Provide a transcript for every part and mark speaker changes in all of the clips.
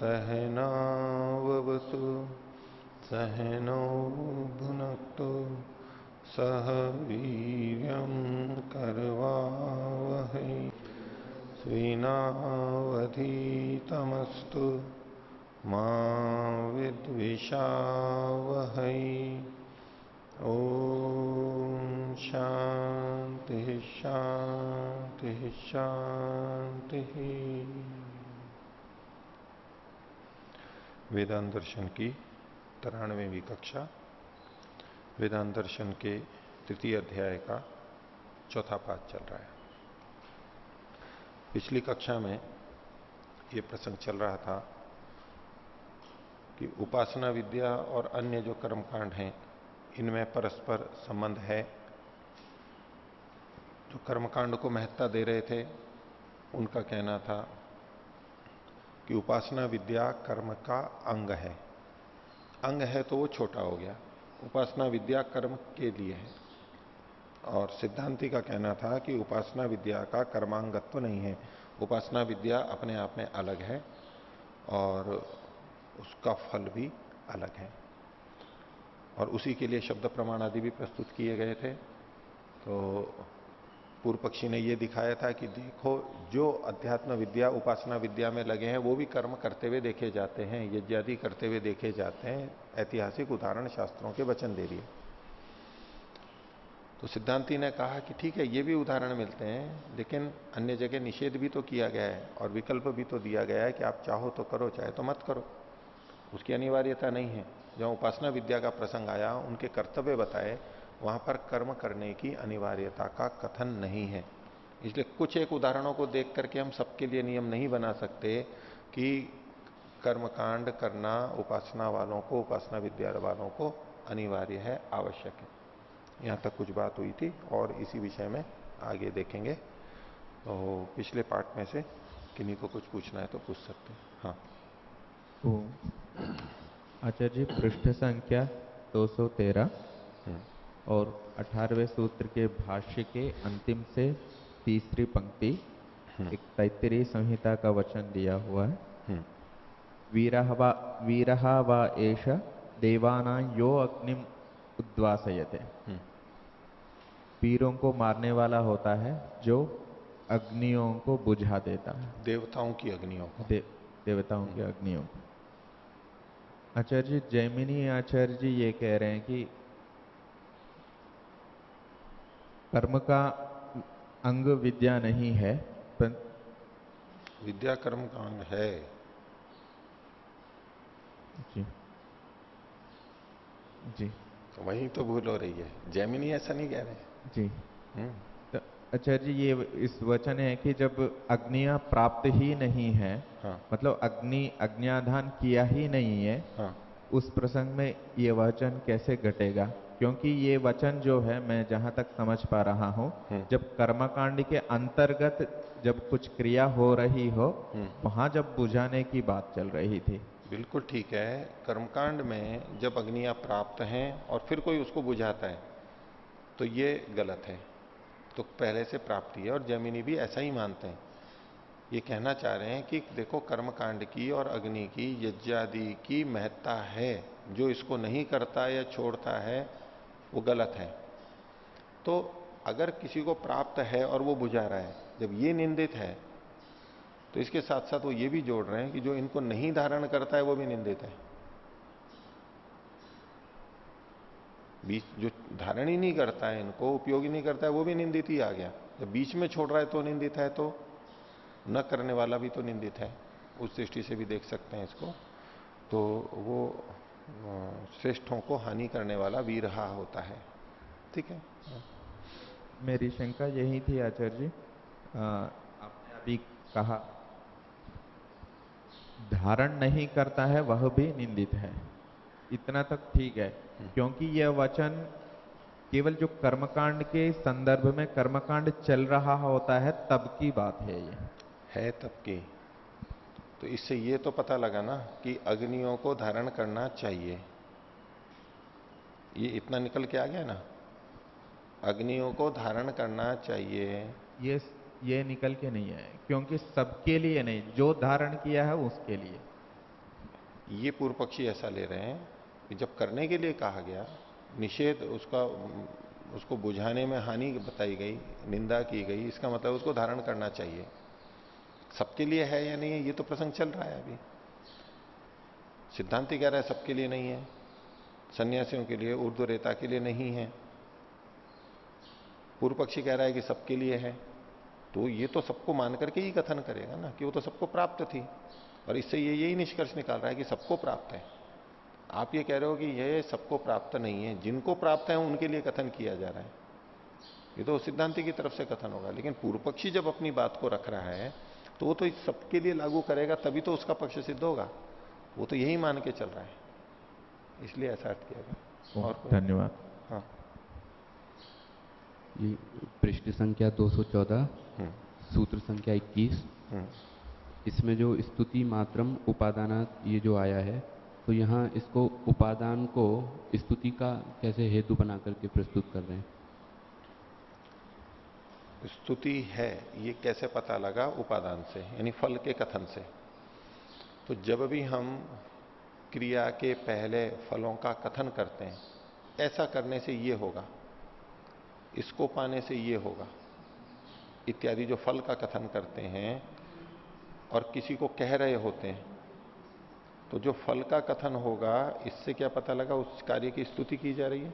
Speaker 1: सहनावतु सहनौ भुनक्तु सह वीर्यं करवावहै स्विनावधीतमस्तु मा विद्विषावहै। ओम शांति शांति शांति। वेदांत दर्शन की 93वीं कक्षा, वेदांत दर्शन के तृतीय अध्याय का चौथा पाठ चल रहा है। पिछली कक्षा में ये प्रसंग चल रहा था कि उपासना विद्या और अन्य जो कर्मकांड हैं इनमें परस्पर संबंध है। जो कर्मकांड को महत्ता दे रहे थे उनका कहना था कि उपासना विद्या कर्म का अंग है। अंग है तो वो छोटा हो गया, उपासना विद्या कर्म के लिए है। और सिद्धांति का कहना था कि उपासना विद्या का कर्मांगत्व नहीं है, उपासना विद्या अपने आप में अलग है और उसका फल भी अलग है। और उसी के लिए शब्द प्रमाण आदि भी प्रस्तुत किए गए थे। तो पूर्व पक्षी ने यह दिखाया था कि देखो, जो अध्यात्म विद्या उपासना विद्या में लगे हैं वो भी कर्म करते हुए देखे जाते हैं, यज्ञ आदि करते हुए देखे जाते हैं। ऐतिहासिक उदाहरण शास्त्रों के वचन दे दिए। तो सिद्धांति ने कहा कि ठीक है, ये भी उदाहरण मिलते हैं, लेकिन अन्य जगह निषेध भी तो किया गया है और विकल्प भी तो दिया गया है कि आप चाहो तो करो, चाहे तो मत करो, उसकी अनिवार्यता नहीं है। जहां उपासना विद्या का प्रसंग आया, उनके कर्तव्य बताए, वहां पर कर्म करने की अनिवार्यता का कथन नहीं है। इसलिए कुछ एक उदाहरणों को देख करके हम सबके लिए नियम नहीं बना सकते कि कर्मकांड करना उपासना वालों को, उपासना विद्या वालों को अनिवार्य है, आवश्यक है। यहां तक कुछ बात हुई थी और इसी विषय में आगे देखेंगे। तो पिछले पार्ट में से किन्हीं को कुछ पूछना है तो पूछ सकते हैं। हाँ
Speaker 2: आचार्य जी, पृष्ठ संख्या 213 और 18वें सूत्र के भाष्य के अंतिम से तीसरी पंक्ति, एक तैत्तिरीय संहिता का वचन दिया हुआ है। वीरहा वा एष देवानां यो अग्निम उद्वासयते। वीरों को मारने वाला होता है जो अग्नियों को बुझा देता है,
Speaker 1: देवताओं की अग्नियों को,
Speaker 2: देवताओं की अग्नियों को। आचार्य जी, जैमिनी आचार्य जी ये कह रहे हैं कि कर्म का अंग विद्या नहीं है,
Speaker 1: विद्या कर्म का अंग है।
Speaker 2: जी जी,
Speaker 1: तो वही तो भूल हो रही है। जैमिनी ऐसा नहीं कह रहे
Speaker 2: जी। तो आचार्य जी, ये इस वचन है कि जब अग्नियां प्राप्त ही नहीं है,
Speaker 1: हाँ,
Speaker 2: मतलब अग्न्याधान किया ही नहीं है,
Speaker 1: हाँ,
Speaker 2: उस प्रसंग में ये वचन कैसे घटेगा? क्योंकि ये वचन जो है, मैं जहां तक समझ पा रहा हूं, जब कर्मकांड के अंतर्गत जब कुछ क्रिया हो रही हो, वहां जब बुझाने की बात चल रही थी।
Speaker 1: बिल्कुल ठीक है। कर्मकांड में जब अग्नियां प्राप्त हैं और फिर कोई उसको बुझाता है तो ये गलत है। तो पहले से प्राप्ति है और जैमिनी भी ऐसा ही मानते हैं। ये कहना चाह रहे हैं कि देखो, कर्मकांड की और अग्नि की, यज्ञादि की महत्ता है। जो इसको नहीं करता या छोड़ता है वो गलत है। तो अगर किसी को प्राप्त है और वो बुझा रहा है, जब ये निंदित है, तो इसके साथ साथ वो ये भी जोड़ रहे हैं कि जो इनको नहीं धारण करता है वो भी निंदित है। बीच जो धारण ही नहीं करता है, इनको उपयोगी नहीं करता है, वो भी निंदित ही आ गया। जब बीच में छोड़ रहा है तो निंदित है, तो न करने वाला भी तो निंदित है। उस दृष्टि से भी देख सकते हैं इसको। तो वो श्रेष्ठों को हानि करने वाला वीरहा होता है। ठीक है।
Speaker 2: मेरी शंका यही थी आचार्य जी। आपने अभी कहा धारण नहीं करता है वह भी निंदित है, इतना तक ठीक है, क्योंकि यह वचन केवल जो कर्मकांड के संदर्भ में कर्मकांड चल रहा होता है तब की बात है। ये
Speaker 1: है तब की। तो इससे ये तो पता लगा ना कि अग्नियों को धारण करना चाहिए। ये इतना निकल के आ गया ना, अग्नियों को धारण करना चाहिए।
Speaker 2: ये निकल के नहीं है, क्योंकि सबके लिए नहीं, जो धारण किया है उसके लिए।
Speaker 1: ये पूर्व पक्षी ऐसा ले रहे हैं कि जब करने के लिए कहा गया, निषेध उसको बुझाने में हानि बताई गई, निंदा की गई, इसका मतलब उसको धारण करना चाहिए। सबके लिए है या नहीं है ये तो प्रसंग चल रहा है अभी। सिद्धांति कह रहा है सबके लिए नहीं है, सन्यासियों के लिए, ऊर्ध्व रेता के लिए नहीं है। पूर्व पक्षी कह रहा है कि सबके लिए है, तो ये तो सबको मान करके ही कथन करेगा ना कि वो तो सबको प्राप्त थी, और इससे ये यही निष्कर्ष निकाल रहा है कि सबको प्राप्त है। आप ये कह रहे हो कि ये सबको प्राप्त नहीं है, जिनको प्राप्त है उनके लिए कथन किया जा रहा है, ये तो सिद्धांति की तरफ से कथन होगा। लेकिन पूर्व पक्षी जब अपनी बात को रख रहा है तो वो तो सबके लिए लागू करेगा, तभी तो उसका पक्ष सिद्ध होगा। वो तो यही मान के चल रहा है, इसलिए ऐसा अर्थ किया गया। और
Speaker 2: धन्यवाद।
Speaker 1: हाँ,
Speaker 3: ये पृष्ठ संख्या 214, सूत्र संख्या 21, इसमें जो स्तुति मात्रम उपादानात ये जो आया है, तो यहाँ इसको उपादान को स्तुति का कैसे हेतु बना करके प्रस्तुत कर रहे हैं?
Speaker 1: स्तुति है ये कैसे पता लगा? उपादान से, यानी फल के कथन से। तो जब भी हम क्रिया के पहले फलों का कथन करते हैं, ऐसा करने से ये होगा, इसको पाने से ये होगा इत्यादि जो फल का कथन करते हैं और किसी को कह रहे होते हैं, तो जो फल का कथन होगा इससे क्या पता लगा? उस कार्य की स्तुति की जा रही है,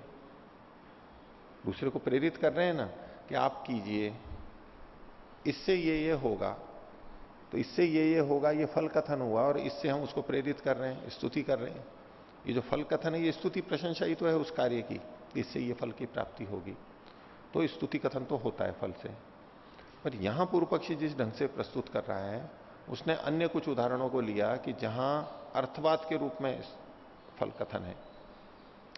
Speaker 1: दूसरे को प्रेरित कर रहे हैं ना कि आप कीजिए, इससे ये होगा, तो इससे ये होगा, ये फल कथन हुआ और इससे हम उसको प्रेरित कर रहे हैं, स्तुति कर रहे हैं। ये जो फल कथन है ये स्तुति प्रशंसा ही तो है उस कार्य की, इससे ये फल की प्राप्ति होगी, तो स्तुति कथन तो होता है फल से। पर यहां पूर्व पक्षी जिस ढंग से प्रस्तुत कर रहा है, उसने अन्य कुछ उदाहरणों को लिया कि जहां अर्थवाद के रूप में फल कथन है,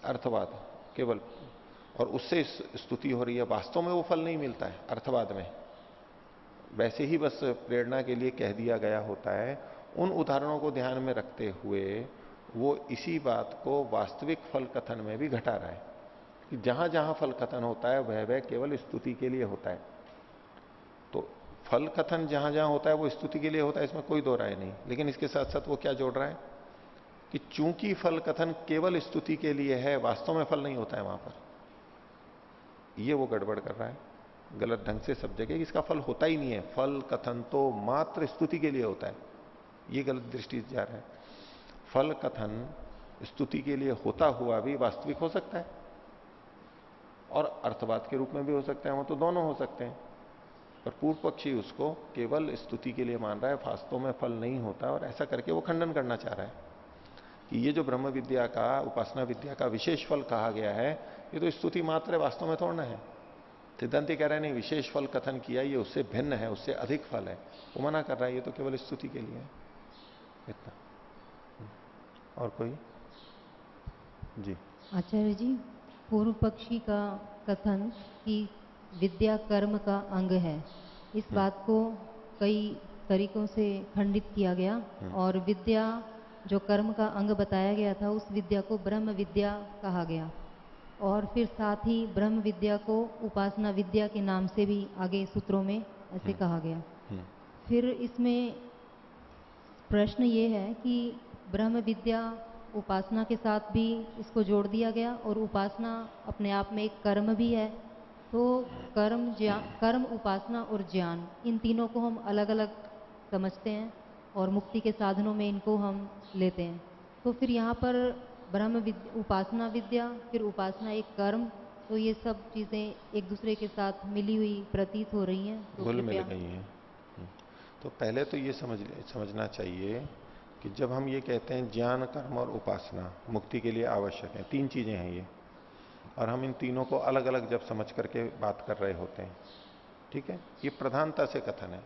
Speaker 1: अर्थवाद केवल, और उससे स्तुति हो रही है, वास्तव में वो फल नहीं मिलता है अर्थवाद में, वैसे ही बस प्रेरणा के लिए कह दिया गया होता है। उन उदाहरणों को ध्यान में रखते हुए वो इसी बात को वास्तविक फल कथन में भी घटा रहा है कि जहां जहां फल कथन होता है वह केवल स्तुति के लिए होता है। तो फल कथन जहां जहां होता है वो स्तुति के लिए होता है, इसमें कोई दो राय नहीं। लेकिन इसके साथ साथ वो क्या जोड़ रहा है कि चूंकि फल कथन केवल स्तुति के लिए है, वास्तव में फल नहीं होता है वहां पर, ये वो गड़बड़ कर रहा है गलत ढंग से सब जगह, इसका फल होता ही नहीं है, फल कथन तो मात्र स्तुति के लिए होता है, ये गलत दृष्टि जा रहा है। फल कथन स्तुति के लिए होता हुआ भी वास्तविक हो सकता है और अर्थवाद के रूप में भी हो सकता है, वो तो दोनों हो सकते हैं। पर पूर्व पक्षी उसको केवल स्तुति के लिए मान रहा है, वास्तव में फल नहीं होता, और ऐसा करके वो खंडन करना चाह रहा है कि ये जो ब्रह्म विद्या का, उपासना विद्या का विशेष फल कहा गया है, ये तो स्तुति मात्र है, वास्तव में थोड़ा है। सिद्धांति कह रहे हैं नहीं, विशेष फल कथन किया, ये उससे भिन्न है, उससे अधिक फल है, वो मना कर रहा है ये तो केवल स्तुति के लिए है। इतना। और कोई? जी
Speaker 4: आचार्य जी, पूर्व पक्षी का कथन कि विद्या कर्म का अंग है, इस बात को कई तरीकों से खंडित किया गया, और विद्या जो कर्म का अंग बताया गया था, उस विद्या को ब्रह्म विद्या कहा गया, और फिर साथ ही ब्रह्म विद्या को उपासना विद्या के नाम से भी आगे सूत्रों में ऐसे कहा गया। फिर इसमें प्रश्न ये है कि ब्रह्म विद्या उपासना के साथ भी इसको जोड़ दिया गया, और उपासना अपने आप में एक कर्म भी है, तो कर्म, उपासना और ज्ञान, इन तीनों को हम अलग अलग समझते हैं और मुक्ति के साधनों में इनको हम लेते हैं। तो फिर यहाँ पर ब्रह्म विद्या, उपासना विद्या, फिर उपासना एक कर्म, तो ये सब चीजें एक दूसरे के साथ मिली हुई प्रतीत हो रही हैं, तो
Speaker 1: घुल मिल गई हैं। तो पहले तो ये समझना चाहिए कि जब हम ये कहते हैं ज्ञान, कर्म और उपासना मुक्ति के लिए आवश्यक है, तीन चीजें हैं ये, और हम इन तीनों को अलग अलग जब समझ करके बात कर रहे होते हैं, ठीक है, ये प्रधानता से कथन है।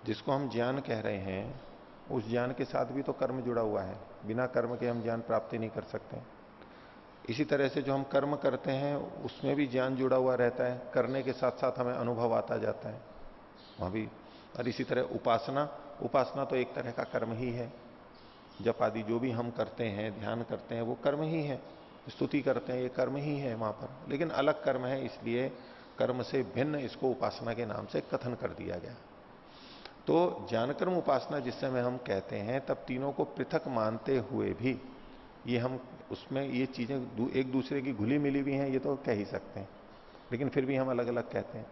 Speaker 1: जिसको हम ज्ञान कह रहे हैं, उस ज्ञान के साथ भी तो कर्म जुड़ा हुआ है, बिना कर्म के हम ज्ञान प्राप्ति नहीं कर सकते। इसी तरह से जो हम कर्म करते हैं उसमें भी ज्ञान जुड़ा हुआ रहता है, करने के साथ साथ हमें अनुभव आता जाता है वहां भी। और इसी तरह उपासना तो एक तरह का कर्म ही है, जप आदि जो भी हम करते हैं, ध्यान करते हैं, वो कर्म ही है, स्तुति करते हैं, ये कर्म ही है वहां पर, लेकिन अलग कर्म है, इसलिए कर्म से भिन्न इसको उपासना के नाम से कथन कर दिया गया। तो ज्ञान कर्म उपासना जिस समय हम कहते हैं तब तीनों को पृथक मानते हुए भी ये हम उसमें ये चीजें एक दूसरे की घुली मिली हुई हैं ये तो कह ही सकते हैं, लेकिन फिर भी हम अलग अलग कहते हैं।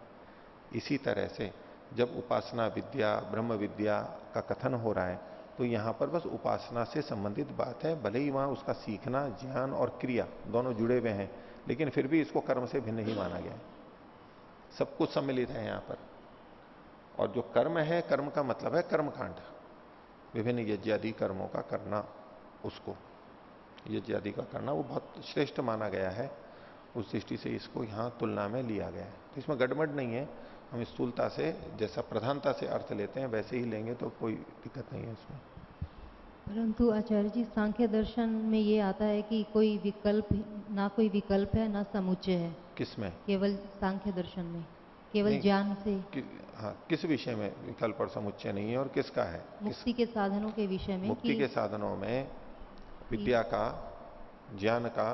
Speaker 1: इसी तरह से जब उपासना विद्या ब्रह्म विद्या का कथन हो रहा है तो यहां पर बस उपासना से संबंधित बात है, भले ही वहां उसका सीखना ज्ञान और क्रिया दोनों जुड़े हुए हैं, लेकिन फिर भी इसको कर्म से भिन्न ही माना गया है। सब कुछ सम्मिलित है यहां पर। और जो कर्म है, कर्म का मतलब है कर्मकांड, विभिन्न यज्ञ आदि कर्मों का करना, उसको यज्ञ आदि का करना वो बहुत श्रेष्ठ माना गया है। उस दृष्टि से इसको यहां तुलना में लिया गया है। तो इसमें गड़बड़ नहीं है, हम स्थूलता से जैसा प्रधानता से अर्थ लेते हैं वैसे ही लेंगे तो कोई दिक्कत नहीं है इसमें।
Speaker 4: परंतु आचार्य जी, सांख्य दर्शन में ये आता है कि कोई विकल्प है ना समुच्चय है।
Speaker 1: किसमें?
Speaker 4: केवल सांख्य दर्शन में केवल ज्ञान से
Speaker 1: हाँ, किस विषय में विकल्प और समुच्चय नहीं है और किसका है?
Speaker 4: मुक्ति के साधनों के विषय में।
Speaker 1: मुक्ति के साधनों में विद्या का ज्ञान का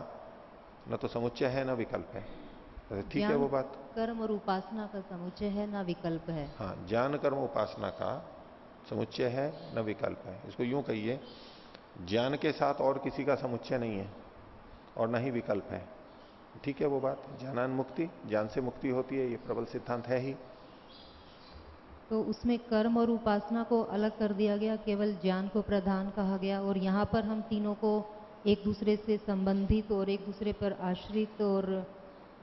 Speaker 1: न तो समुच्चय है न विकल्प है। ठीक है वो बात।
Speaker 4: कर्म और उपासना का समुच्चय है ना विकल्प है।
Speaker 1: हाँ, ज्ञान कर्म उपासना का समुच्चय है न विकल्प है। इसको यूं कहिए, ज्ञान के साथ और किसी का समुच्चय नहीं है और न ही विकल्प है। ठीक है वो बात। ज्ञानान मुक्ति, ज्ञान से मुक्ति होती है, ये प्रबल सिद्धांत है ही।
Speaker 4: तो उसमें कर्म और उपासना को अलग कर दिया गया, केवल ज्ञान को प्रधान कहा गया, और यहाँ पर हम तीनों को एक दूसरे से संबंधित और एक दूसरे पर आश्रित, और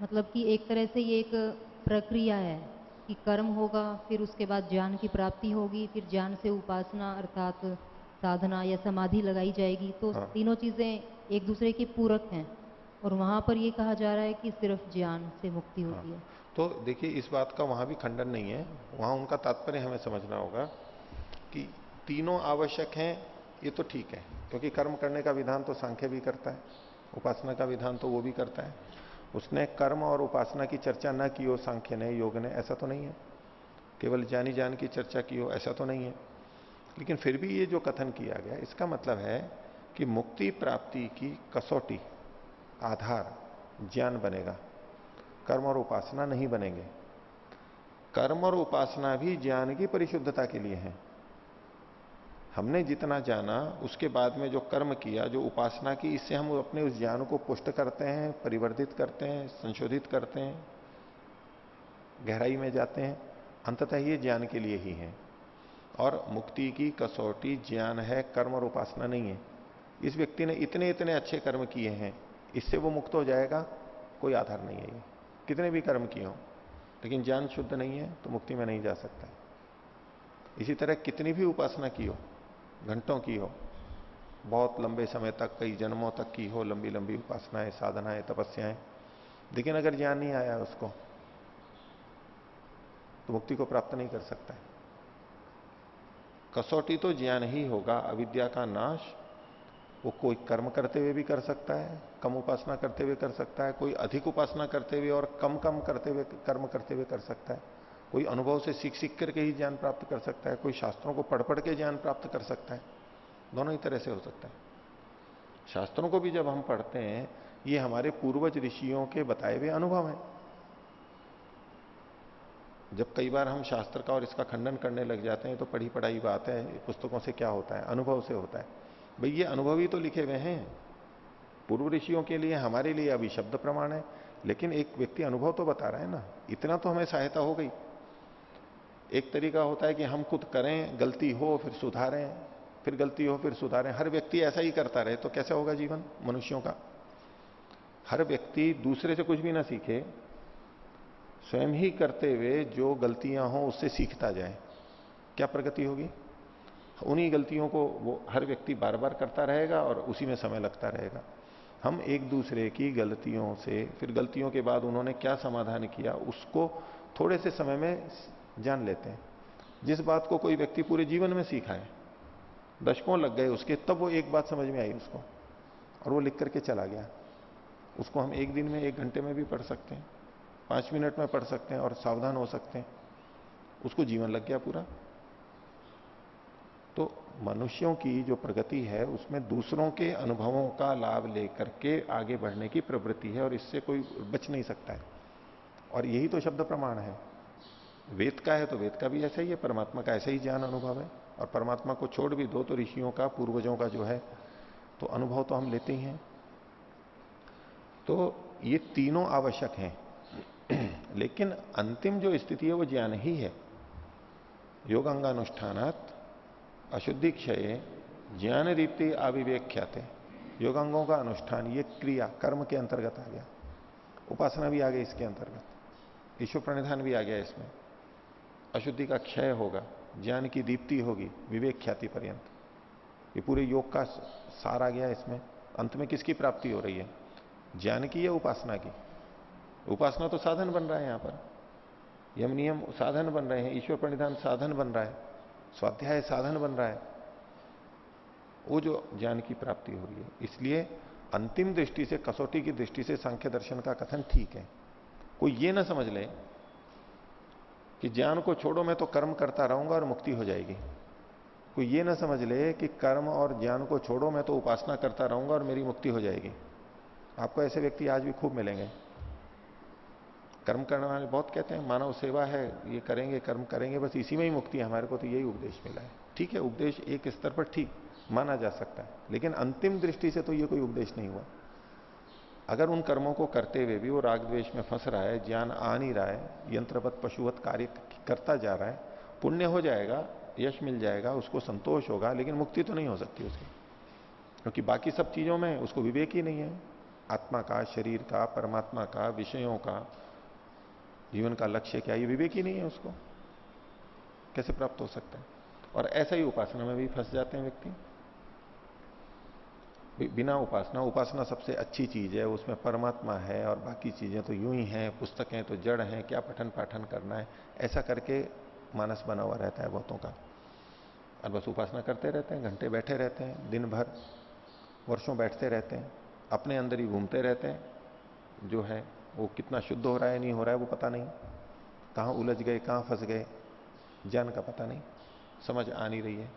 Speaker 4: मतलब कि एक तरह से ये एक प्रक्रिया है कि कर्म होगा, फिर उसके बाद ज्ञान की प्राप्ति होगी, फिर ज्ञान से उपासना अर्थात साधना या समाधि लगाई जाएगी। तो
Speaker 1: हाँ।
Speaker 4: तीनों चीजें एक दूसरे की पूरक हैं, और वहां पर ये कहा जा रहा है कि सिर्फ ज्ञान से मुक्ति होती है।
Speaker 1: तो देखिए, इस बात का वहां भी खंडन नहीं है। वहां उनका तात्पर्य हमें समझना होगा कि तीनों आवश्यक हैं, ये तो ठीक है, क्योंकि कर्म करने का विधान तो सांख्य भी करता है, उपासना का विधान तो वो भी करता है। उसने कर्म और उपासना की चर्चा न की हो सांख्य ने, योग ने, ऐसा तो नहीं है। केवल ज्ञानी ज्ञान की चर्चा की हो, ऐसा तो नहीं है। लेकिन फिर भी ये जो कथन किया गया, इसका मतलब है कि मुक्ति प्राप्ति की कसौटी आधार ज्ञान बनेगा, कर्म और उपासना नहीं बनेंगे। कर्म और उपासना भी ज्ञान की परिशुद्धता के लिए है। हमने जितना जाना उसके बाद में जो कर्म किया, जो उपासना की, इससे हम अपने उस ज्ञान को पुष्ट करते हैं, परिवर्धित करते हैं, संशोधित करते हैं, गहराई में जाते हैं। अंततः ये ज्ञान के लिए ही है। और मुक्ति की कसौटी ज्ञान है, कर्म और उपासना नहीं है। इस व्यक्ति ने इतने इतने अच्छे कर्म किए हैं, इससे वो मुक्त हो जाएगा, कोई आधार नहीं है ये। कितने भी कर्म किए हो, लेकिन ज्ञान शुद्ध नहीं है तो मुक्ति में नहीं जा सकता। इसी तरह कितनी भी उपासना की हो, घंटों की हो, बहुत लंबे समय तक, कई जन्मों तक की हो, लंबी लंबी उपासनाएं, साधनाएं, तपस्याएं, लेकिन अगर ज्ञान नहीं आया उसको, तो मुक्ति को प्राप्त नहीं कर सकता है। कसौटी तो ज्ञान ही होगा। अविद्या का नाश वो कोई कर्म करते हुए भी कर सकता है, कम उपासना करते हुए कर सकता है, कोई अधिक उपासना करते हुए और कम कम करते हुए, कर्म करते हुए कर सकता है, कोई अनुभव से सीख सीख करके ही ज्ञान प्राप्त कर सकता है, कोई शास्त्रों को पढ़ पढ़ के ज्ञान प्राप्त कर सकता है। दोनों ही तरह से हो सकता है। शास्त्रों को भी जब हम पढ़ते हैं, ये हमारे पूर्वज ऋषियों के बताए हुए अनुभव हैं। जब कई बार हम शास्त्र का और इसका खंडन करने लग जाते हैं तो पढ़ी पढ़ाई बात है, पुस्तकों से क्या होता है, अनुभव से होता है। भाई ये अनुभव ही तो लिखे हुए हैं, पूर्व ऋषियों के लिए, हमारे लिए अभी शब्द प्रमाण है, लेकिन एक व्यक्ति अनुभव तो बता रहा है ना, इतना तो हमें सहायता हो गई। एक तरीका होता है कि हम खुद करें, गलती हो फिर सुधारें, फिर गलती हो फिर सुधारें। हर व्यक्ति ऐसा ही करता रहे तो कैसे होगा जीवन मनुष्यों का? हर व्यक्ति दूसरे से कुछ भी ना सीखे, स्वयं ही करते हुए जो गलतियां हो उससे सीखता जाए, क्या प्रगति होगी? उन्हीं गलतियों को वो हर व्यक्ति बार बार करता रहेगा और उसी में समय लगता रहेगा। हम एक दूसरे की गलतियों से, फिर गलतियों के बाद उन्होंने क्या समाधान किया, उसको थोड़े से समय में जान लेते हैं। जिस बात को कोई व्यक्ति पूरे जीवन में सीखा है, दशकों लग गए उसके, तब वो एक बात समझ में आई उसको और वो लिख करके चला गया। उसको हम एक दिन में, एक घंटे में भी पढ़ सकते हैं, 5 मिनट में पढ़ सकते हैं और सावधान हो सकते हैं। उसको जीवन लग गया पूरा। तो मनुष्यों की जो प्रगति है उसमें दूसरों के अनुभवों का लाभ लेकर के आगे बढ़ने की प्रवृत्ति है, और इससे कोई बच नहीं सकता है। और यही तो शब्द प्रमाण है। वेद का है तो वेद का भी ऐसा ही है, परमात्मा का ऐसा ही ज्ञान अनुभव है। और परमात्मा को छोड़ भी दो तो ऋषियों का, पूर्वजों का जो है तो अनुभव तो हम लेते ही हैं। तो ये तीनों आवश्यक हैं लेकिन अंतिम जो स्थिति है वो ज्ञान ही है। योगांगानुष्ठानात अशुद्धि क्षय ज्ञान रीति अविवेख्याते। योगांगों का अनुष्ठान ये क्रिया कर्म के अंतर्गत आ गया, उपासना भी आ गई इसके अंतर्गत, ईश्वर प्रणिधान भी आ गया इसमें। अशुद्धि का क्षय होगा, ज्ञान की दीप्ति होगी विवेक ख्याति पर्यंत। ये पूरे योग का सार आ गया इसमें। अंत में किसकी प्राप्ति हो रही है, ज्ञान की या उपासना की? उपासना तो साधन बन रहा है, यहां पर यम नियम साधन बन रहे हैं, ईश्वर प्रणिधान साधन बन रहा है, स्वाध्याय साधन बन रहा है, वो जो ज्ञान की प्राप्ति हो रही है। इसलिए अंतिम दृष्टि से, कसौटी की दृष्टि से सांख्य दर्शन का कथन ठीक है। कोई ये ना समझ ले कि ज्ञान को छोड़ो मैं तो कर्म करता रहूंगा और मुक्ति हो जाएगी। कोई ये ना समझ ले कि कर्म और ज्ञान को छोड़ो मैं तो उपासना करता रहूंगा और मेरी मुक्ति हो जाएगी। आपको ऐसे व्यक्ति आज भी खूब मिलेंगे। कर्म करने वाले बहुत कहते हैं मानव सेवा है, ये करेंगे, कर्म करेंगे, बस इसी में ही मुक्ति है, हमारे को तो यही उपदेश मिला है। ठीक है, उपदेश एक स्तर पर ठीक माना जा सकता है, लेकिन अंतिम दृष्टि से तो ये कोई उपदेश नहीं हुआ। अगर उन कर्मों को करते हुए भी वो राग द्वेष में फंस रहा है, ज्ञान आ नहीं रहा है, यंत्रवत पशुवत कार्य करता जा रहा है, पुण्य हो जाएगा, यश मिल जाएगा, उसको संतोष होगा, लेकिन मुक्ति तो नहीं हो सकती उसकी, क्योंकि बाकी सब चीजों में उसको विवेक ही नहीं है। आत्मा का, शरीर का, परमात्मा का, विषयों का, जीवन का लक्ष्य क्या, ये विवेक ही नहीं है, उसको कैसे प्राप्त हो सकता है? और ऐसा ही उपासना में भी फंस जाते हैं व्यक्ति। बिना उपासना, उपासना सबसे अच्छी चीज है, उसमें परमात्मा है और बाकी चीजें तो यूं ही हैं, पुस्तकें तो जड़ हैं, क्या पठन पाठन करना है, ऐसा करके मानस बना हुआ रहता है बहुतों का। और बस उपासना करते रहते हैं, घंटे बैठे रहते हैं, दिन भर वर्षों बैठते रहते हैं, अपने अंदर ही घूमते रहते हैं। जो है वो कितना शुद्ध हो रहा है नहीं हो रहा है वो पता नहीं, कहां उलझ गए, कहां फंस गए, ज्ञान का पता नहीं, समझ आ नहीं रही है,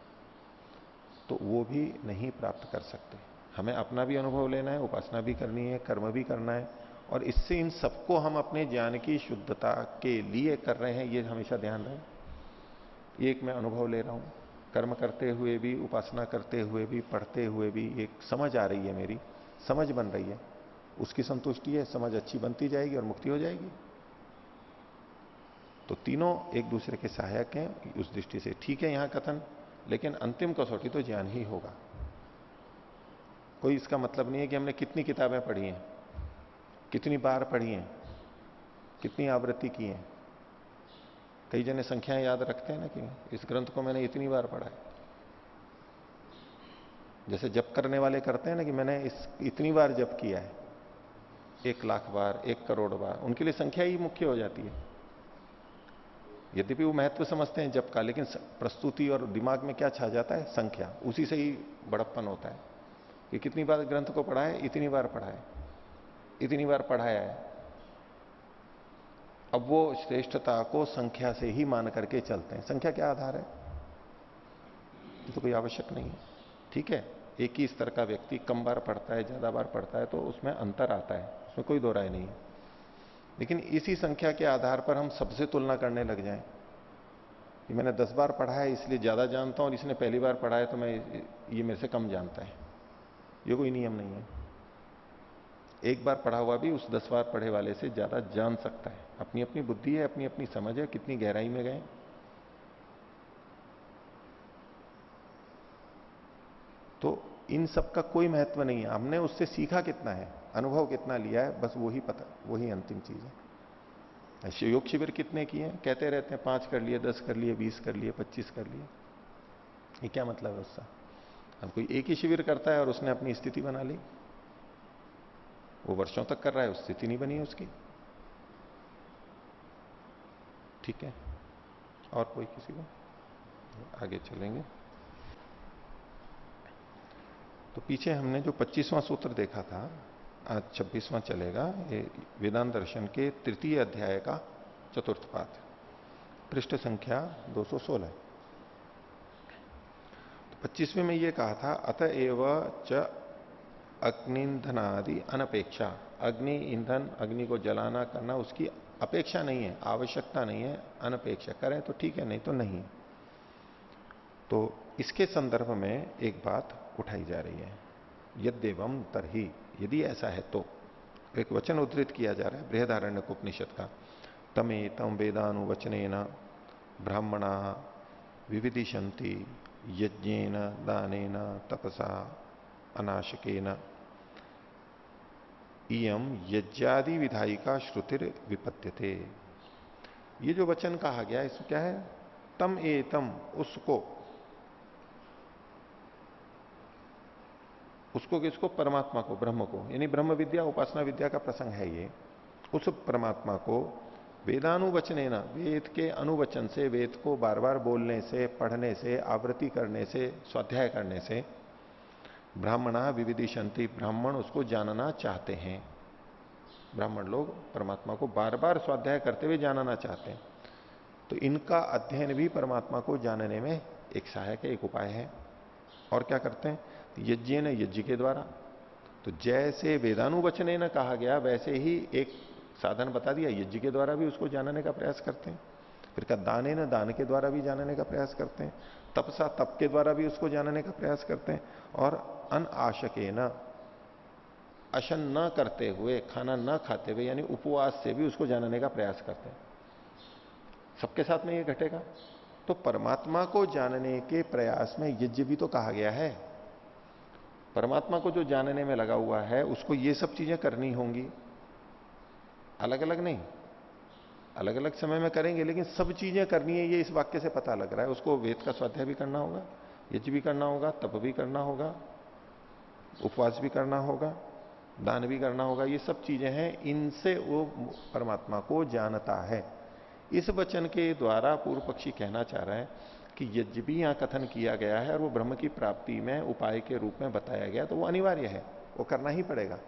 Speaker 1: तो वो भी नहीं प्राप्त कर सकते। हमें अपना भी अनुभव लेना है, उपासना भी करनी है, कर्म भी करना है, और इससे इन सबको हम अपने ज्ञान की शुद्धता के लिए कर रहे हैं, ये हमेशा ध्यान रहे। एक मैं अनुभव ले रहा हूं, कर्म करते हुए भी, उपासना करते हुए भी, पढ़ते हुए भी एक समझ आ रही है, मेरी समझ बन रही है, उसकी संतुष्टि है, समझ अच्छी बनती जाएगी और मुक्ति हो जाएगी। तो तीनों एक दूसरे के सहायक हैं, उस दृष्टि से ठीक है यहां कथन, लेकिन अंतिम कसौटी तो ज्ञान ही होगा। कोई इसका मतलब नहीं है कि हमने कितनी किताबें पढ़ी हैं, कितनी बार पढ़ी हैं, कितनी आवृत्ति की है। कई जने संख्याएं याद रखते हैं ना कि इस ग्रंथ को मैंने इतनी बार पढ़ा है। जैसे जप करने वाले करते हैं ना कि मैंने इस इतनी बार जप किया है, 1,00,000 बार, 1 करोड़ बार, उनके लिए संख्या ही मुख्य हो जाती है। यद्यपि वो महत्व समझते हैं जप का, लेकिन प्रस्तुति और दिमाग में क्या छा जाता है, संख्या, उसी से ही बड़प्पन होता है कि कितनी बार ग्रंथ को पढ़ा है, इतनी बार पढ़ा है, इतनी बार पढ़ाया है। अब वो श्रेष्ठता को संख्या से ही मान करके चलते हैं। संख्या क्या आधार है, ये तो कोई आवश्यक नहीं है। ठीक है, एक ही स्तर का व्यक्ति कम बार पढ़ता है, ज्यादा बार पढ़ता है, तो उसमें अंतर आता है, उसमें कोई दो राय नहीं है। लेकिन इसी संख्या के आधार पर हम सबसे तुलना करने लग जाएं कि मैंने 10 बार पढ़ा है इसलिए ज्यादा जानता हूं, और इसने पहली बार पढ़ा है तो ये मेरे से कम जानता है, ये कोई नियम नहीं है। एक बार पढ़ा हुआ भी उस 10 बार पढ़े वाले से ज्यादा जान सकता है। अपनी अपनी बुद्धि है, अपनी अपनी समझ है, कितनी गहराई में गए। तो इन सब का कोई महत्व नहीं है, हमने उससे सीखा कितना है, अनुभव कितना लिया है, बस वही पता, वही अंतिम चीज है। योग शिविर कितने किए हैं, कहते रहते हैं 5 कर लिए, 10 कर लिए, 20 कर लिए, 25 कर लिए, ये क्या मतलब है उसका? अब कोई एक ही शिविर करता है और उसने अपनी स्थिति बना ली, वो वर्षों तक कर रहा है, उस स्थिति नहीं बनी उसकी। ठीक है, और कोई किसी को? आगे चलेंगे। तो पीछे हमने जो 25वां सूत्र देखा था, आज 26वां चलेगा। ये वेदांत दर्शन के 3य अध्याय का 4th पाठ, पृष्ठ संख्या 216। तो 25वें में ये कहा था, अतएव च अग्निंधनादि अनपेक्षा, अग्नि ईंधन, अग्नि को जलाना करना, उसकी अपेक्षा नहीं है, आवश्यकता नहीं है, अनपेक्षा करें तो ठीक है, नहीं तो नहीं। तो इसके संदर्भ में एक बात उठाई जा रही है, यद्देवम तरही, यदि ऐसा है तो। एक वचन उद्धृत किया जा रहा है बृहदारण्यक उपनिषद का, तमे तम वेदानुवचनेन ब्राह्मणा विविदिशन्ति यज्ञेन दानेन तपसा अनाशकेन इयम यज्ञादि विधायिका श्रुतिर विपद्यते। ये जो वचन कहा गया इसमें क्या है, तम एतम, उसको किसको, परमात्मा को, ब्रह्म को, यानी ब्रह्म विद्या उपासना विद्या का प्रसंग है ये। उस परमात्मा को वेदानुवचने न, वेद के अनुवचन से, वेद को बार बार बोलने से, पढ़ने से, आवृत्ति करने से, स्वाध्याय करने से, ब्राह्मणा विविदिशन्ति, ब्राह्मण उसको जानना चाहते हैं। ब्राह्मण लोग परमात्मा को बार बार स्वाध्याय करते हुए जानना चाहते हैं। तो इनका अध्ययन भी परमात्मा को जानने में एक सहायक है, एक उपाय है। और क्या करते हैं, यज्ञ न, यज्ञ के द्वारा। तो जैसे वेदानुवचने न कहा गया वैसे ही एक साधन बता दिया, यज्ञ के द्वारा भी उसको जानने का प्रयास करते हैं। फिर का दाने न, दान के द्वारा भी जानने का प्रयास करते हैं। तपसा, तप के द्वारा भी उसको जानने का प्रयास करते हैं। और अनाशके न, अशन न करते हुए, खाना न खाते हुए, यानी उपवास से भी उसको जानने का प्रयास करते हैं। सबके साथ में ये घटेगा। तो परमात्मा को जानने के प्रयास में यज्ञ भी तो कहा गया है। परमात्मा को जो जानने में लगा हुआ है उसको ये सब चीजें करनी होंगी, अलग अलग नहीं, अलग अलग समय में करेंगे, लेकिन सब चीजें करनी है, ये इस वाक्य से पता लग रहा है। उसको वेद का स्वाध्याय भी करना होगा, यज्ञ भी करना होगा, तप भी करना होगा, उपवास भी करना होगा, दान भी करना होगा। ये सब चीजें हैं, इनसे वो परमात्मा को जानता है। इस वचन के द्वारा पूर्व पक्षी कहना चाह रहा है कि यज्ञ भी यहां कथन किया गया है और वो ब्रह्म की प्राप्ति में उपाय के रूप में बताया गया, तो वो अनिवार्य है, वो करना ही पड़ेगा।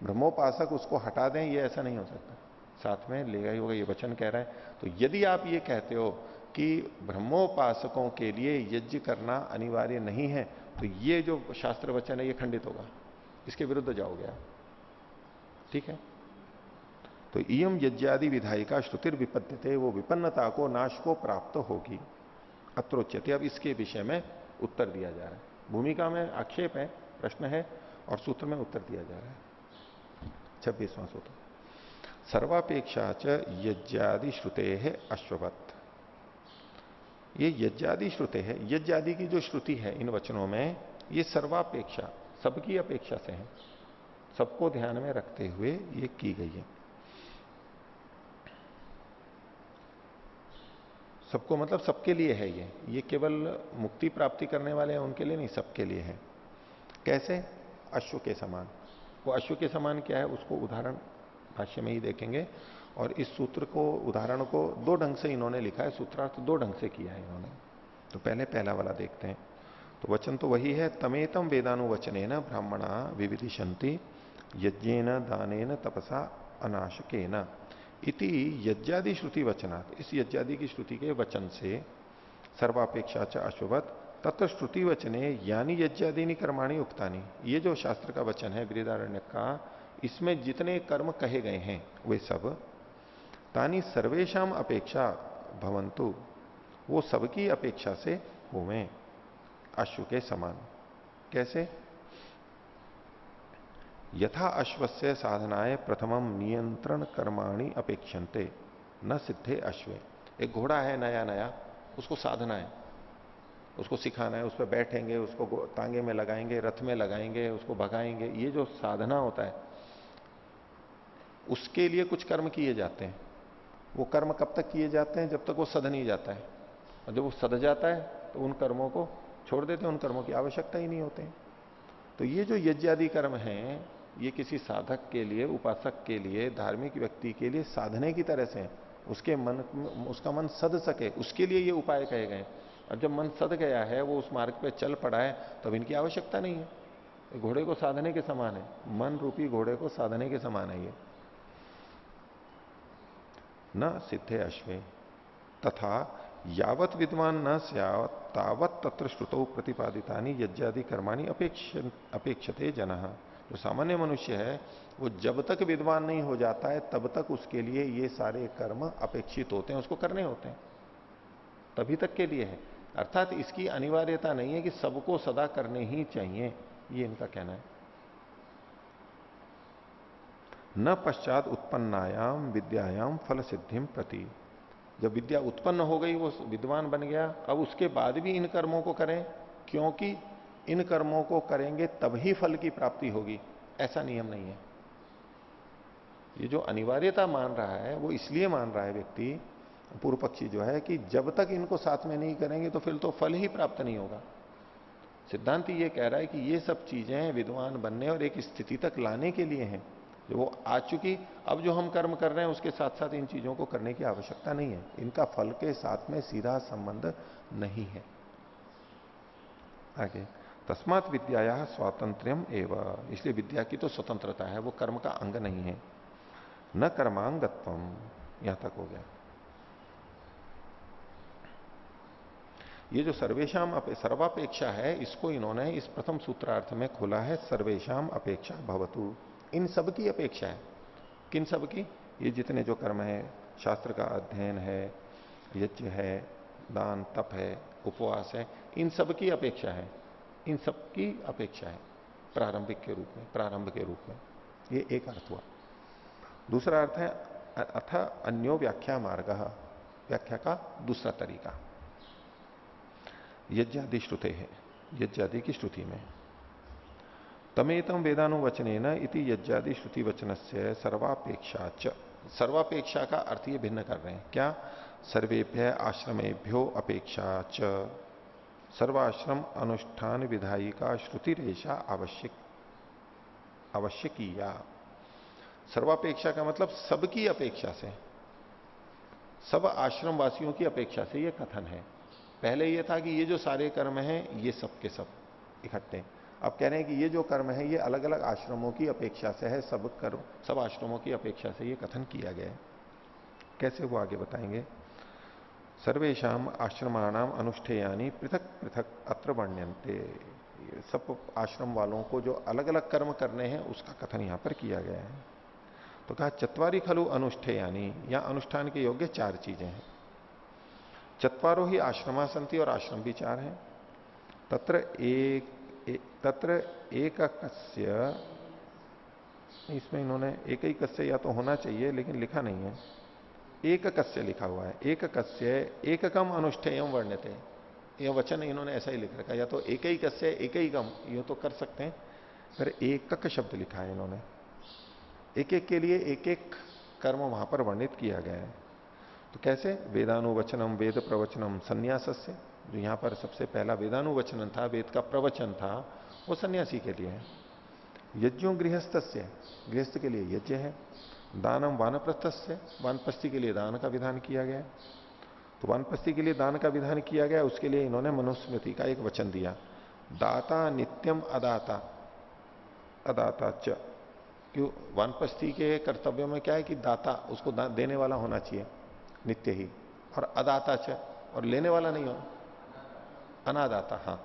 Speaker 1: ब्रह्मोपासक उसको हटा दें, ये ऐसा नहीं हो सकता, साथ में लेगा ही होगा, ये वचन कह रहा है। तो यदि आप ये कहते हो कि ब्रह्मोपासकों के लिए यज्ञ करना अनिवार्य नहीं है, तो ये जो शास्त्र वचन है ये खंडित होगा, इसके विरुद्ध जाओगे आप। ठीक है, तो इयम यज्ञादि विधायिका श्रुतिर विपद्यते, वो विपन्नता को, नाश को प्राप्त होगी। अत्रोच्यते, अब इसके विषय में उत्तर दिया जा रहा है। भूमिका में आक्षेप है, प्रश्न है, और सूत्र में उत्तर दिया जा रहा है। 26वां सूत्र, सर्वापेक्षा च यज्ञादि श्रुते है अश्ववत। ये यज्ञादि श्रुते है, यज्ञादि की जो श्रुति है इन वचनों में, ये सर्वापेक्षा, सबकी अपेक्षा से है, सबको ध्यान में रखते हुए ये की गई है। सबको मतलब सबके लिए है ये केवल मुक्ति प्राप्ति करने वाले हैं उनके लिए नहीं, सबके लिए है। कैसे, अश्व के समान। वो अश्व के समान क्या है, उसको उदाहरण भाष्य में ही देखेंगे। और इस सूत्र को, उदाहरण को दो ढंग से इन्होंने लिखा है, सूत्रार्थ दो ढंग से किया है इन्होंने। तो पहले पहला वाला देखते हैं। तो वचन तो वही है, तमेतम वेदानुवचनेन ब्राह्मणा विविदिशन्ति यज्ञेन दानेन तपसा अनाशकेन इति यज्ञादि श्रुति वचनात्। इस यज्ञादि की श्रुति के वचन से सर्वापेक्षा च अश्ववत तत्र श्रुति वचने यानी यज्ञादि कर्माणि उक्तानि, ये जो शास्त्र का वचन है बृहदारण्यक का, इसमें जितने कर्म कहे गए हैं वे सब तानि सर्वेशम अपेक्षा भवंतु, वो सबकी अपेक्षा से होवें अश्व के समान। कैसे, यथा अश्वस्य साधनाय प्रथमम नियंत्रण कर्माणि अपेक्षन्ते न सिद्धे अश्वे। एक घोड़ा है नया नया, उसको साधना है, उसको सिखाना है, उस पर बैठेंगे, उसको तांगे में लगाएंगे, रथ में लगाएंगे, उसको भगाएंगे, ये जो साधना होता है उसके लिए कुछ कर्म किए जाते हैं। वो कर्म कब तक किए जाते हैं, जब तक वो सध नहीं जाता है। और जब वो सध जाता है तो उन कर्मों को छोड़ देते हैं, उन कर्मों की आवश्यकता ही नहीं होते। तो ये जो यज्ञादि कर्म हैं, ये किसी साधक के लिए, उपासक के लिए, धार्मिक व्यक्ति के लिए साधने की तरह से है। उसका मन सध सके, उसके लिए ये उपाय कहे गए। और जब मन सध गया है, वो उस मार्ग पे चल पड़ा है, तब इनकी आवश्यकता नहीं है। घोड़े को साधने के समान है, मन रूपी घोड़े को साधने के समान है ये। न सिद्धे अश्वे तथा यावत विद्वान न स्यात् तावत तत्र श्रुतौ प्रतिपादितानि यज्ञादि कर्माणि अपेक्षते जनः। जो सामान्य मनुष्य है वो जब तक विद्वान नहीं हो जाता है तब तक उसके लिए ये सारे कर्म अपेक्षित होते हैं, उसको करने होते हैं, तभी तक के लिए है। अर्थात इसकी अनिवार्यता नहीं है कि सबको सदा करने ही चाहिए, ये इनका कहना है। न पश्चात उत्पन्नायाम विद्यायाम फल सिद्धिम प्रति, जब विद्या उत्पन्न हो गई, वो विद्वान बन गया, अब उसके बाद भी इन कर्मों को करें, क्योंकि इन कर्मों को करेंगे तभी फल की प्राप्ति होगी, ऐसा नियम नहीं है। ये जो अनिवार्यता मान रहा है वो इसलिए मान रहा है व्यक्ति, पूर्व पक्षी जो है, कि जब तक इनको साथ में नहीं करेंगे तो फिर तो फल ही प्राप्त नहीं होगा। सिद्धांत ये कह रहा है कि ये सब चीजें विद्वान बनने और एक स्थिति तक लाने के लिए हैं, जो वो आ चुकी, अब जो हम कर्म कर रहे हैं उसके साथ साथ इन चीजों को करने की आवश्यकता नहीं है, इनका फल के साथ में सीधा संबंध नहीं है। आगे, तस्मात् विद्या स्वातंत्र्यम एवं, इसलिए विद्या की तो स्वतंत्रता है, वो कर्म का अंग नहीं है। न कर्मांगत्वम, यहां तक हो गया। ये जो सर्वेशम सर्वापेक्षा है, इसको इन्होंने इस प्रथम सूत्रार्थ में खोला है, सर्वेशम अपेक्षा भवतु, इन सब की अपेक्षा है। किन सब की? ये जितने जो कर्म है, शास्त्र का अध्ययन है, यज्ञ है, दान तप है, उपवास है, इन सब की अपेक्षा है, इन सब की अपेक्षा है प्रारंभिक के रूप में, प्रारंभ के रूप में। ये एक अर्थ हुआ। दूसरा अर्थ है अथ अन्यो व्याख्या मार्ग, व्याख्या का दूसरा तरीका। यज्ञादि श्रुते है, यज्ञादि की श्रुति में तमेतम वेदानुवचने न इति यज्ञादि श्रुति वचन से सर्वापेक्षा च, सर्वापेक्षा का अर्थ ये भिन्न कर रहे हैं। क्या? सर्वेभ्य आश्रमेभ्यो अपेक्षा च सर्वाश्रम अनुष्ठान विधायी का श्रुति रेशा आवश्यकीया। सर्वापेक्षा का मतलब सबकी अपेक्षा से, सब आश्रम वासियों की अपेक्षा से ये कथन है। पहले ये था कि ये जो सारे कर्म हैं ये सब के सब इकट्ठे, अब कह रहे हैं कि ये जो कर्म है ये अलग अलग आश्रमों की अपेक्षा से है, सब कर्म सब आश्रमों की अपेक्षा से ये कथन किया गया है। कैसे वो आगे बताएंगे। सर्वेशम आश्रमाणाम अनुष्ठेयानी पृथक पृथक अत्र वर्ण्यन्ते, सब आश्रम वालों को जो अलग अलग कर्म करने हैं उसका कथन यहां पर किया गया है। तो कहा चत्वारी खलु अनुष्ठेयानी, यहां अनुष्ठान के योग्य चार चीजें हैं। चत्वारो ही आश्रमा संति, और आश्रम भी चार हैं। तत्र एककस्य, इसमें इन्होंने एकैकस्य या तो होना चाहिए लेकिन लिखा नहीं है, एककस्य लिखा हुआ है। एककस्य एककम अनुष्ठेयम वर्ण्यते, यह वचन इन्होंने ऐसा ही लिख रखा है, या तो एकैकस्य एकैकम ये तो कर सकते हैं, फिर एकक शब्द लिखा है इन्होंने, एक एक के लिए एक एक कर्म वहां पर वर्णित किया गया है। तो कैसे? वेदानुवचनम वेद प्रवचनम संन्यासस्य, जो यहां पर सबसे पहला वेदानुवचन था, वेद का प्रवचन था, वो सन्यासी के लिए है। यज्ञों गृहस्थस्य, गृहस्थ के लिए यज्ञ है। दानम वानप्रस्थस्य, वानप्रस्थी के लिए दान का विधान किया गया। तो वानप्रस्थी के लिए दान का विधान किया गया, उसके लिए इन्होंने मनुस्मृति का एक वचन दिया, दाता नित्यम अदाता अदाता च। क्यों? वानप्रस्थी के कर्तव्यों में क्या है कि दाता, उसको देने वाला होना चाहिए नित्य ही, और अदाता च, और लेने वाला नहीं हो, अनादाता। हाँ,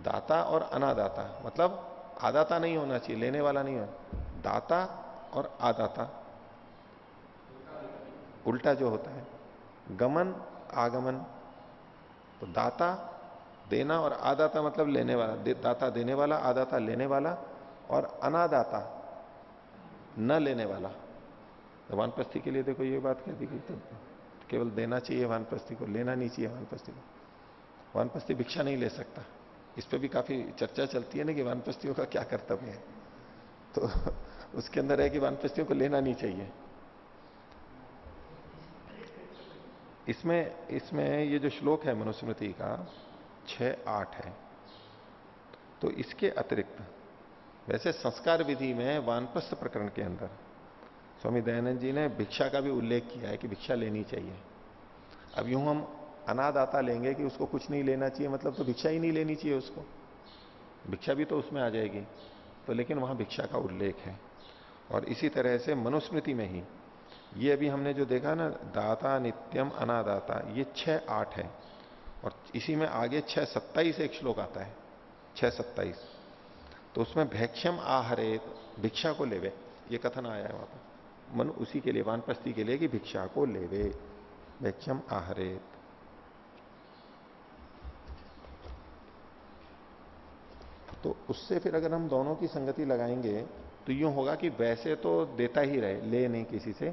Speaker 1: दाता और अनादाता, मतलब आदाता नहीं होना चाहिए, लेने वाला नहीं हो, दाता और आदाता उल्टा जो होता है, गमन आगमन। तो दाता देना और आदाता मतलब लेने वाला, दाता देने वाला, आदाता लेने वाला, और अनादाता न लेने वाला। तो वानप्रस्थी के लिए देखो ये बात कह दी गई, तो केवल देना चाहिए वानप्रस्थी को, लेना नहीं चाहिए वानप्रस्थी को। वानप्रस्थी भिक्षा नहीं ले सकता, इस पर भी काफी चर्चा चलती है ना कि वानप्रस्थियों का क्या कर्तव्य है। तो उसके अंदर है कि वानप्रस्थियों को लेना नहीं चाहिए। इसमें ये जो श्लोक है मनुस्मृति का 6-8 है, तो इसके अतिरिक्त वैसे संस्कार विधि में वानप्रस्थ प्रकरण के अंदर स्वामी दयानंद जी ने भिक्षा का भी उल्लेख किया है कि भिक्षा लेनी चाहिए। अब यूं हम अनादाता लेंगे कि उसको कुछ नहीं लेना चाहिए, मतलब तो भिक्षा ही नहीं लेनी चाहिए उसको, भिक्षा भी तो उसमें आ जाएगी। तो लेकिन वहां भिक्षा का उल्लेख है। और इसी तरह से मनुस्मृति में ही ये अभी हमने जो देखा ना, दाता नित्यम अनादाता, ये 6-8 है, और इसी में आगे 6-27 एक श्लोक आता है, 6-27। तो उसमें भैक्ष्यम आहरेत, भिक्षा को लेवे, ये कथन आया है वहां पर। मन उसी के लिए, वानप्रस्थी के लिए कि भिक्षा को लेवे, भिक्षम आहरेत। तो उससे फिर अगर हम दोनों की संगति लगाएंगे तो यूं होगा कि वैसे तो देता ही रहे, ले नहीं किसी से,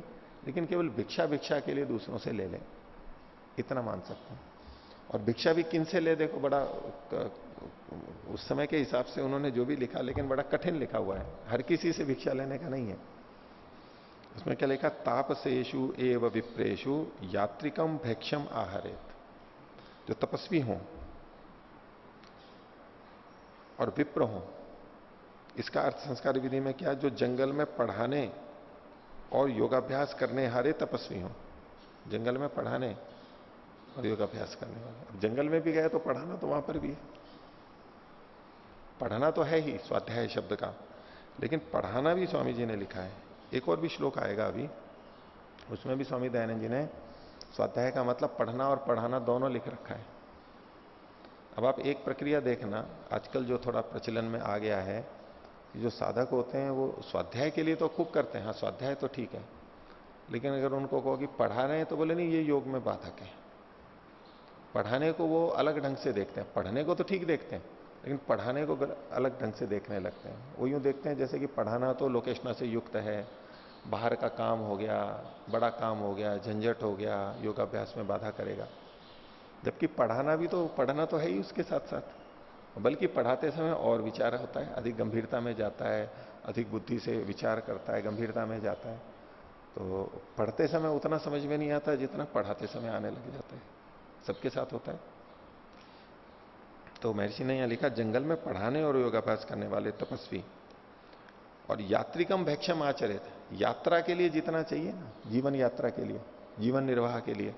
Speaker 1: लेकिन केवल भिक्षा भिक्षा के लिए दूसरों से ले ले, इतना मान सकते हैं। और भिक्षा भी किन से ले, देखो बड़ा उस समय के हिसाब से उन्होंने जो भी लिखा, लेकिन बड़ा कठिन लिखा हुआ है, हर किसी से भिक्षा लेने का नहीं है। उसमें क्या लिखा, तापसेषु एव विप्रेषु यात्रिकम भैक्षम आहरेत। जो तपस्वी हों और विप्र हों, इसका अर्थ संस्कार विधि में क्या, जो जंगल में पढ़ाने और योगाभ्यास करने हारे तपस्वी हों। जंगल में पढ़ाने और योगाभ्यास करने वाले। अब जंगल में भी गए तो पढ़ाना तो वहां पर भी है, पढ़ाना तो है ही स्वाध्याय शब्द का, लेकिन पढ़ाना भी स्वामी जी ने लिखा है। एक और भी श्लोक आएगा अभी, उसमें भी स्वामी दयानंद जी ने स्वाध्याय का मतलब पढ़ना और पढ़ाना दोनों लिख रखा है। अब आप एक प्रक्रिया देखना, आजकल जो थोड़ा प्रचलन में आ गया है, जो साधक होते हैं वो स्वाध्याय के लिए तो खूब करते हैं, हाँ स्वाध्याय तो ठीक है, लेकिन अगर उनको कहो कि पढ़ा रहे हैं तो बोले नहीं ये योग में बाधक है। पढ़ाने को वो अलग ढंग से देखते हैं, पढ़ने को तो ठीक देखते हैं, लेकिन पढ़ाने को अलग ढंग से देखने लगते हैं। वो यूं देखते हैं जैसे कि पढ़ाना तो लोकेशना से युक्त है, बाहर का काम हो गया, बड़ा काम हो गया, झंझट हो गया, योगाभ्यास में बाधा करेगा। जबकि पढ़ाना भी तो, पढ़ना तो है ही उसके साथ साथ, बल्कि पढ़ाते समय और विचार होता है, अधिक गंभीरता में जाता है, अधिक बुद्धि से विचार करता है, गंभीरता में जाता है। तो पढ़ते समय उतना समझ में नहीं आता जितना पढ़ाते समय आने लग जाता है, सबके साथ होता है। तो महर्षि ने यहां लिखा, जंगल में पढ़ाने और योगाभ्यास करने वाले तपस्वी और यात्रिकम भैक्षम आचरित, यात्रा के लिए जितना चाहिए ना, जीवन यात्रा के लिए, जीवन निर्वाह के लिए,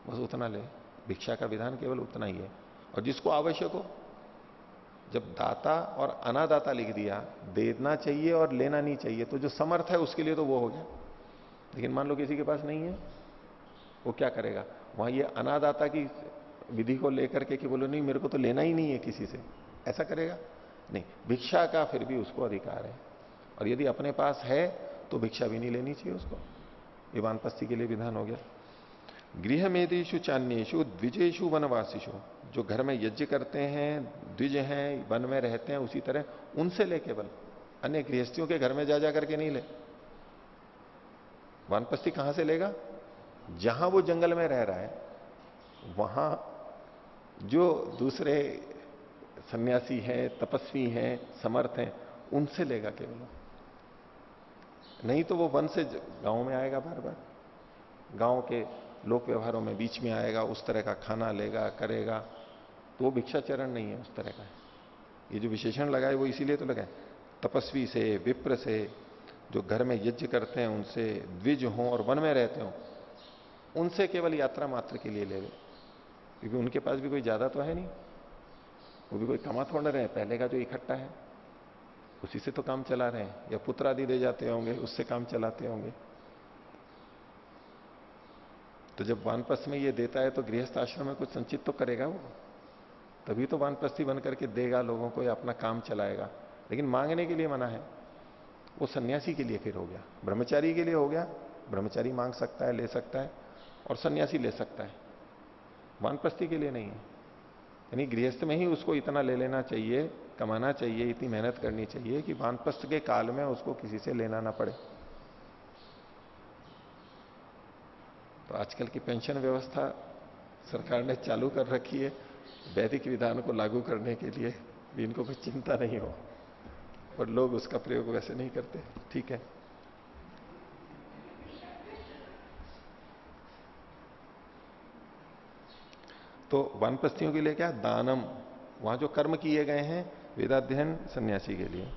Speaker 1: बस उतना ले। भिक्षा का विधान केवल उतना ही है। और जिसको आवश्यक हो, जब दाता और अनादाता लिख दिया, देना चाहिए और लेना नहीं चाहिए, तो जो समर्थ है उसके लिए तो वो हो गया। लेकिन मान लो किसी के पास नहीं है, वो क्या करेगा, वहां ये अनादाता की विधि को लेकर के कि बोलो नहीं मेरे को तो लेना ही नहीं है किसी से, ऐसा करेगा नहीं। भिक्षा का फिर भी उसको अधिकार है, और यदि अपने पास है तो भिक्षा भी नहीं लेनी चाहिए उसको। ये वानप्रस्थी के लिए विधान हो गया। गृह मेदेशु चान्येशु द्विजेशु वनवासीशु, जो घर में यज्ञ करते हैं, द्विज हैं, वन में रहते हैं, उसी तरह उनसे ले, केवल अन्य गृहस्थियों के घर में जा जा करके नहीं ले। वानप्रस्थी कहां से लेगा, जहां वो जंगल में रह रहा है वहां जो दूसरे सन्यासी हैं, तपस्वी हैं, समर्थ हैं, उनसे लेगा केवल। नहीं तो वो वन से गांव में आएगा, बार बार गांव के लोक व्यवहारों में बीच में आएगा, उस तरह का खाना लेगा, करेगा, तो वो भिक्षाचरण नहीं है उस तरह का। ये जो विशेषण लगाए वो इसीलिए तो लगाए, तपस्वी से, विप्र से, जो घर में यज्ञ करते हैं उनसे, द्विज हों और वन में रहते हों, उनसे केवल यात्रा मात्र के लिए ले, क्योंकि उनके पास भी कोई ज्यादा तो है नहीं, वो भी कोई कमा थोड़ा रहे हैं, पहले का जो इकट्ठा है उसी से तो काम चला रहे हैं, या पुत्र आदि दे जाते होंगे उससे काम चलाते होंगे। तो जब वानप्रस्थ में ये देता है तो गृहस्थ आश्रम में कुछ संचित तो करेगा वो, तभी तो वानप्रस्थी बन करके देगा लोगों को या अपना काम चलाएगा। लेकिन मांगने के लिए मना है, वो सन्यासी के लिए फिर हो गया, ब्रह्मचारी के लिए हो गया। ब्रह्मचारी मांग सकता है, ले सकता है, और सन्यासी ले सकता है, वानप्रस्थी के लिए नहीं है। यानी गृहस्थ में ही उसको इतना ले लेना चाहिए, कमाना चाहिए, इतनी मेहनत करनी चाहिए कि वानप्रस्थ के काल में उसको किसी से लेना ना पड़े। तो आजकल की पेंशन व्यवस्था सरकार ने चालू कर रखी है, वैदिक विधान को लागू करने के लिए भी इनको कोई चिंता नहीं हो, पर लोग उसका प्रयोग वैसे नहीं करते। ठीक है, तो वानप्रस्थियों के लिए क्या, दानम, वहां जो कर्म किए गए हैं, वेदाध्ययन सन्यासी के लिए,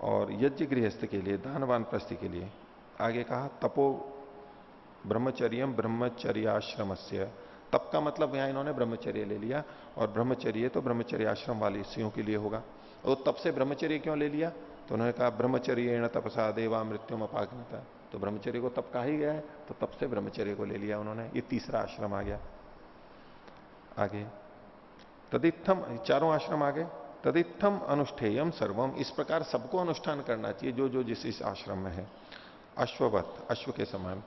Speaker 1: और यज्ञ गृहस्थ के लिए, दान वानप्रस्थी के लिए। आगे कहा तपो ब्रह्मचर्यम ब्रह्मचर्याश्रमस्य, तप का मतलब यहां इन्होंने ब्रह्मचर्य ले लिया, और ब्रह्मचर्य तो ब्रह्मचर्याश्रम वाली स्त्रियों के लिए होगा। और तप से ब्रह्मचर्य क्यों ले लिया, तो उन्होंने कहा ब्रह्मचर्येण तपसा देवा मृत्युम अपाग्नता, तो ब्रह्मचर्य को तप कहा ही गया है, तो तप से ब्रह्मचर्य को ले लिया उन्होंने। ये तीसरा आश्रम आ गया। आगे तदित्थम, चारों आश्रम आ गए। तदित्थम अनुष्ठेयम सर्वम, इस प्रकार सबको अनुष्ठान करना चाहिए जो जो जिस इस आश्रम में है। अश्ववत, अश्व के समान।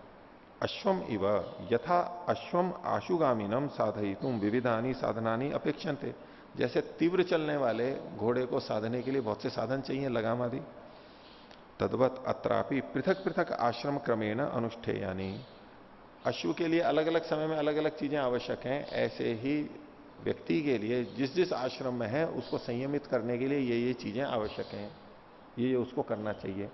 Speaker 1: अश्वम इव यथा अश्वम आशुगामिनम साधयितुम विविधानि साधनानि अपेक्षन्ते, जैसे तीव्र चलने वाले घोड़े को साधने के लिए बहुत से साधन चाहिए, लगाम आदि। तद्वत अत्रापि पृथक पृथक आश्रम क्रमेण अनुष्ठेयानि, अश्व के लिए अलग अलग समय में अलग अलग चीजें आवश्यक हैं, ऐसे ही व्यक्ति के लिए जिस जिस आश्रम में है उसको संयमित करने के लिए ये चीजें आवश्यक हैं, ये उसको करना चाहिए।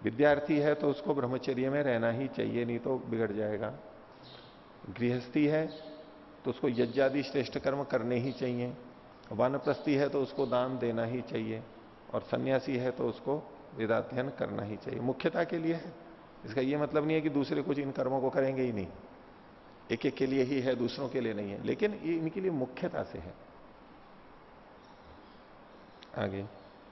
Speaker 1: विद्यार्थी है तो उसको ब्रह्मचर्य में रहना ही चाहिए, नहीं तो बिगड़ जाएगा। गृहस्थी है तो उसको यज्ञादि श्रेष्ठ कर्म करने ही चाहिए। वानप्रस्थी है तो उसको दान देना ही चाहिए, और सन्यासी है तो उसको वेदाध्ययन करना ही चाहिए। मुख्यता के लिए है, इसका यह मतलब नहीं है कि दूसरे कुछ इन कर्मों को करेंगे ही नहीं, एक एक के लिए ही है, दूसरों के लिए नहीं है, लेकिन ये इनके लिए मुख्यता से है। आगे,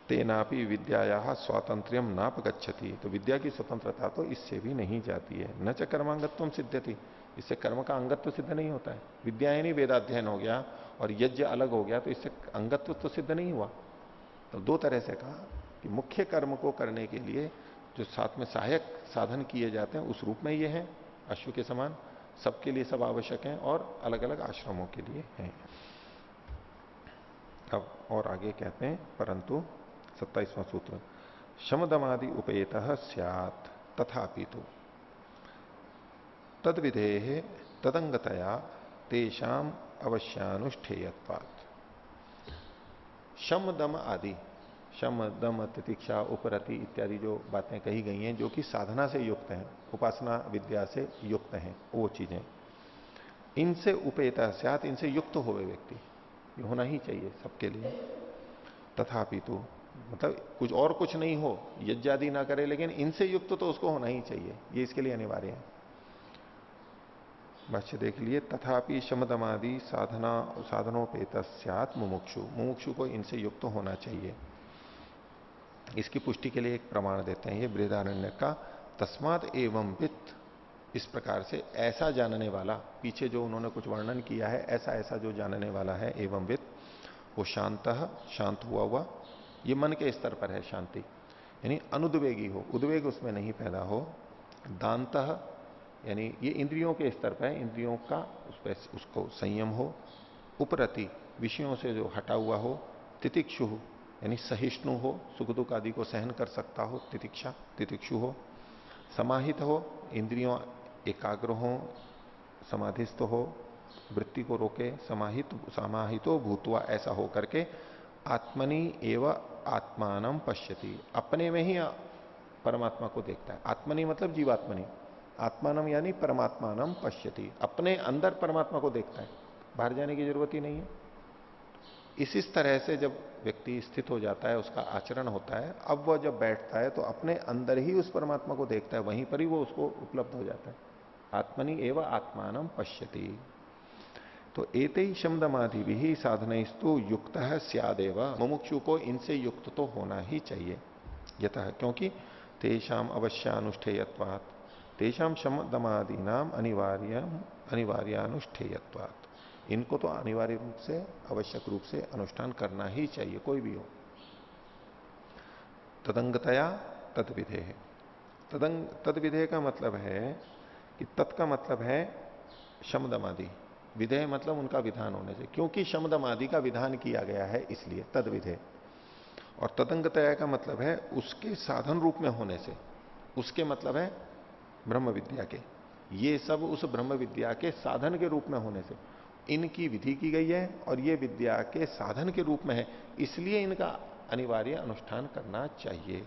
Speaker 1: तेनापि विद्याया स्वातंत्र्यम नापगच्छति, तो विद्या की स्वतंत्रता तो इससे भी नहीं जाती है। न च कर्मांगत्वम सिद्ध्यति, इससे कर्म का अंगत्व सिद्ध नहीं होता है। विद्या यानी वेदाध्ययन हो गया और यज्ञ अलग हो गया, तो इससे अंगत्व तो सिद्ध नहीं हुआ। तो दो तरह से कहा कि मुख्य कर्म को करने के लिए जो साथ में सहायक साधन किए जाते हैं उस रूप में ये है अश्व के समान, सबके लिए सब आवश्यक हैं और अलग अलग आश्रमों के लिए हैं। अब और आगे कहते हैं, परंतु 27वां सूत्र, शमदमादि उपेत स्यात् तथापि तो तद विधेय तदंगतया तेषाम अवश्यानुष्ठेयत्वात्। शम दम आदि, शम दम तितिक्षा उपरति इत्यादि जो बातें कही गई हैं जो कि साधना से युक्त हैं, उपासना विद्या से युक्त हैं, वो चीजें इनसे उपेता स्यात्, इनसे युक्त होवे व्यक्ति, ये होना ही चाहिए सबके लिए। तथापि तो मतलब कुछ और कुछ नहीं हो, यज्ञादि ना करे, लेकिन इनसे युक्त तो उसको होना ही चाहिए, ये इसके लिए अनिवार्य है। भाष्य देख लिए, तथापि शमदमादि साधनोपेत स्यात् मुमुक्षु, मुमुक्षु को इनसे युक्त होना चाहिए। इसकी पुष्टि के लिए एक प्रमाण देते हैं ये बृहदारण्य का, तस्मात् एवं वित्त, इस प्रकार से ऐसा जानने वाला, पीछे जो उन्होंने कुछ वर्णन किया है, ऐसा ऐसा जो जानने वाला है, एवं वित्त, वो शांत हुआ, ये मन के स्तर पर है शांति, यानी अनुद्वेगी हो, उद्वेग उसमें नहीं पैदा हो। दानतः, यानी ये इंद्रियों के स्तर पर है, इंद्रियों का उस पर उसको संयम हो। उपरति, विषयों से जो हटा हुआ हो। तितिक्षु, यानी सहिष्णु हो, सुख दुख आदि को सहन कर सकता हो, तितिक्षु हो। समाहित हो, इंद्रियों एकाग्र हो, समाधिस्थ हो, वृत्ति को रोके, समाहितो भूतवा, ऐसा हो करके आत्मनि एव आत्मानम पश्यति, अपने में ही परमात्मा को देखता है। आत्मनि मतलब जीवात्मनि, आत्मानम यानी परमात्मानम पश्यति, अपने अंदर परमात्मा को देखता है, बाहर जाने की जरूरत ही नहीं है। इस तरह से जब व्यक्ति स्थित हो जाता है, उसका आचरण होता है, अब वह जब बैठता है तो अपने अंदर ही उस परमात्मा को देखता है, वहीं पर ही वो उसको उपलब्ध हो जाता है। आत्मनि एव आत्मानम पश्यति। तो एते शमदमादि भी साधनस्तु युक्त है स्यादेव, मुमुक्षु को इनसे युक्त तो होना ही चाहिए। यतः, क्योंकि तेषाम अवश्यानुष्ठेयत्वात्, तेषाम शमदमादि नाम अनिवार्यानुष्ठेयत्वात्, इनको तो अनिवार्य रूप से, आवश्यक रूप से अनुष्ठान करना ही चाहिए, कोई भी हो। तदंगतया तद्विधे है। तद्विधेय का मतलब है कि तत् का मतलब है शमदमादि, विधेय मतलब उनका विधान होने से, क्योंकि शमदमादि का विधान किया गया है इसलिए तद्विधेय। और तदंगतया का मतलब है उसके साधन रूप में होने से, उसके मतलब है ब्रह्म विद्या के, ये सब उस ब्रह्म विद्या के साधन के रूप में होने से इनकी विधि की गई है, और ये विद्या के साधन के रूप में है, इसलिए इनका अनिवार्य अनुष्ठान करना चाहिए।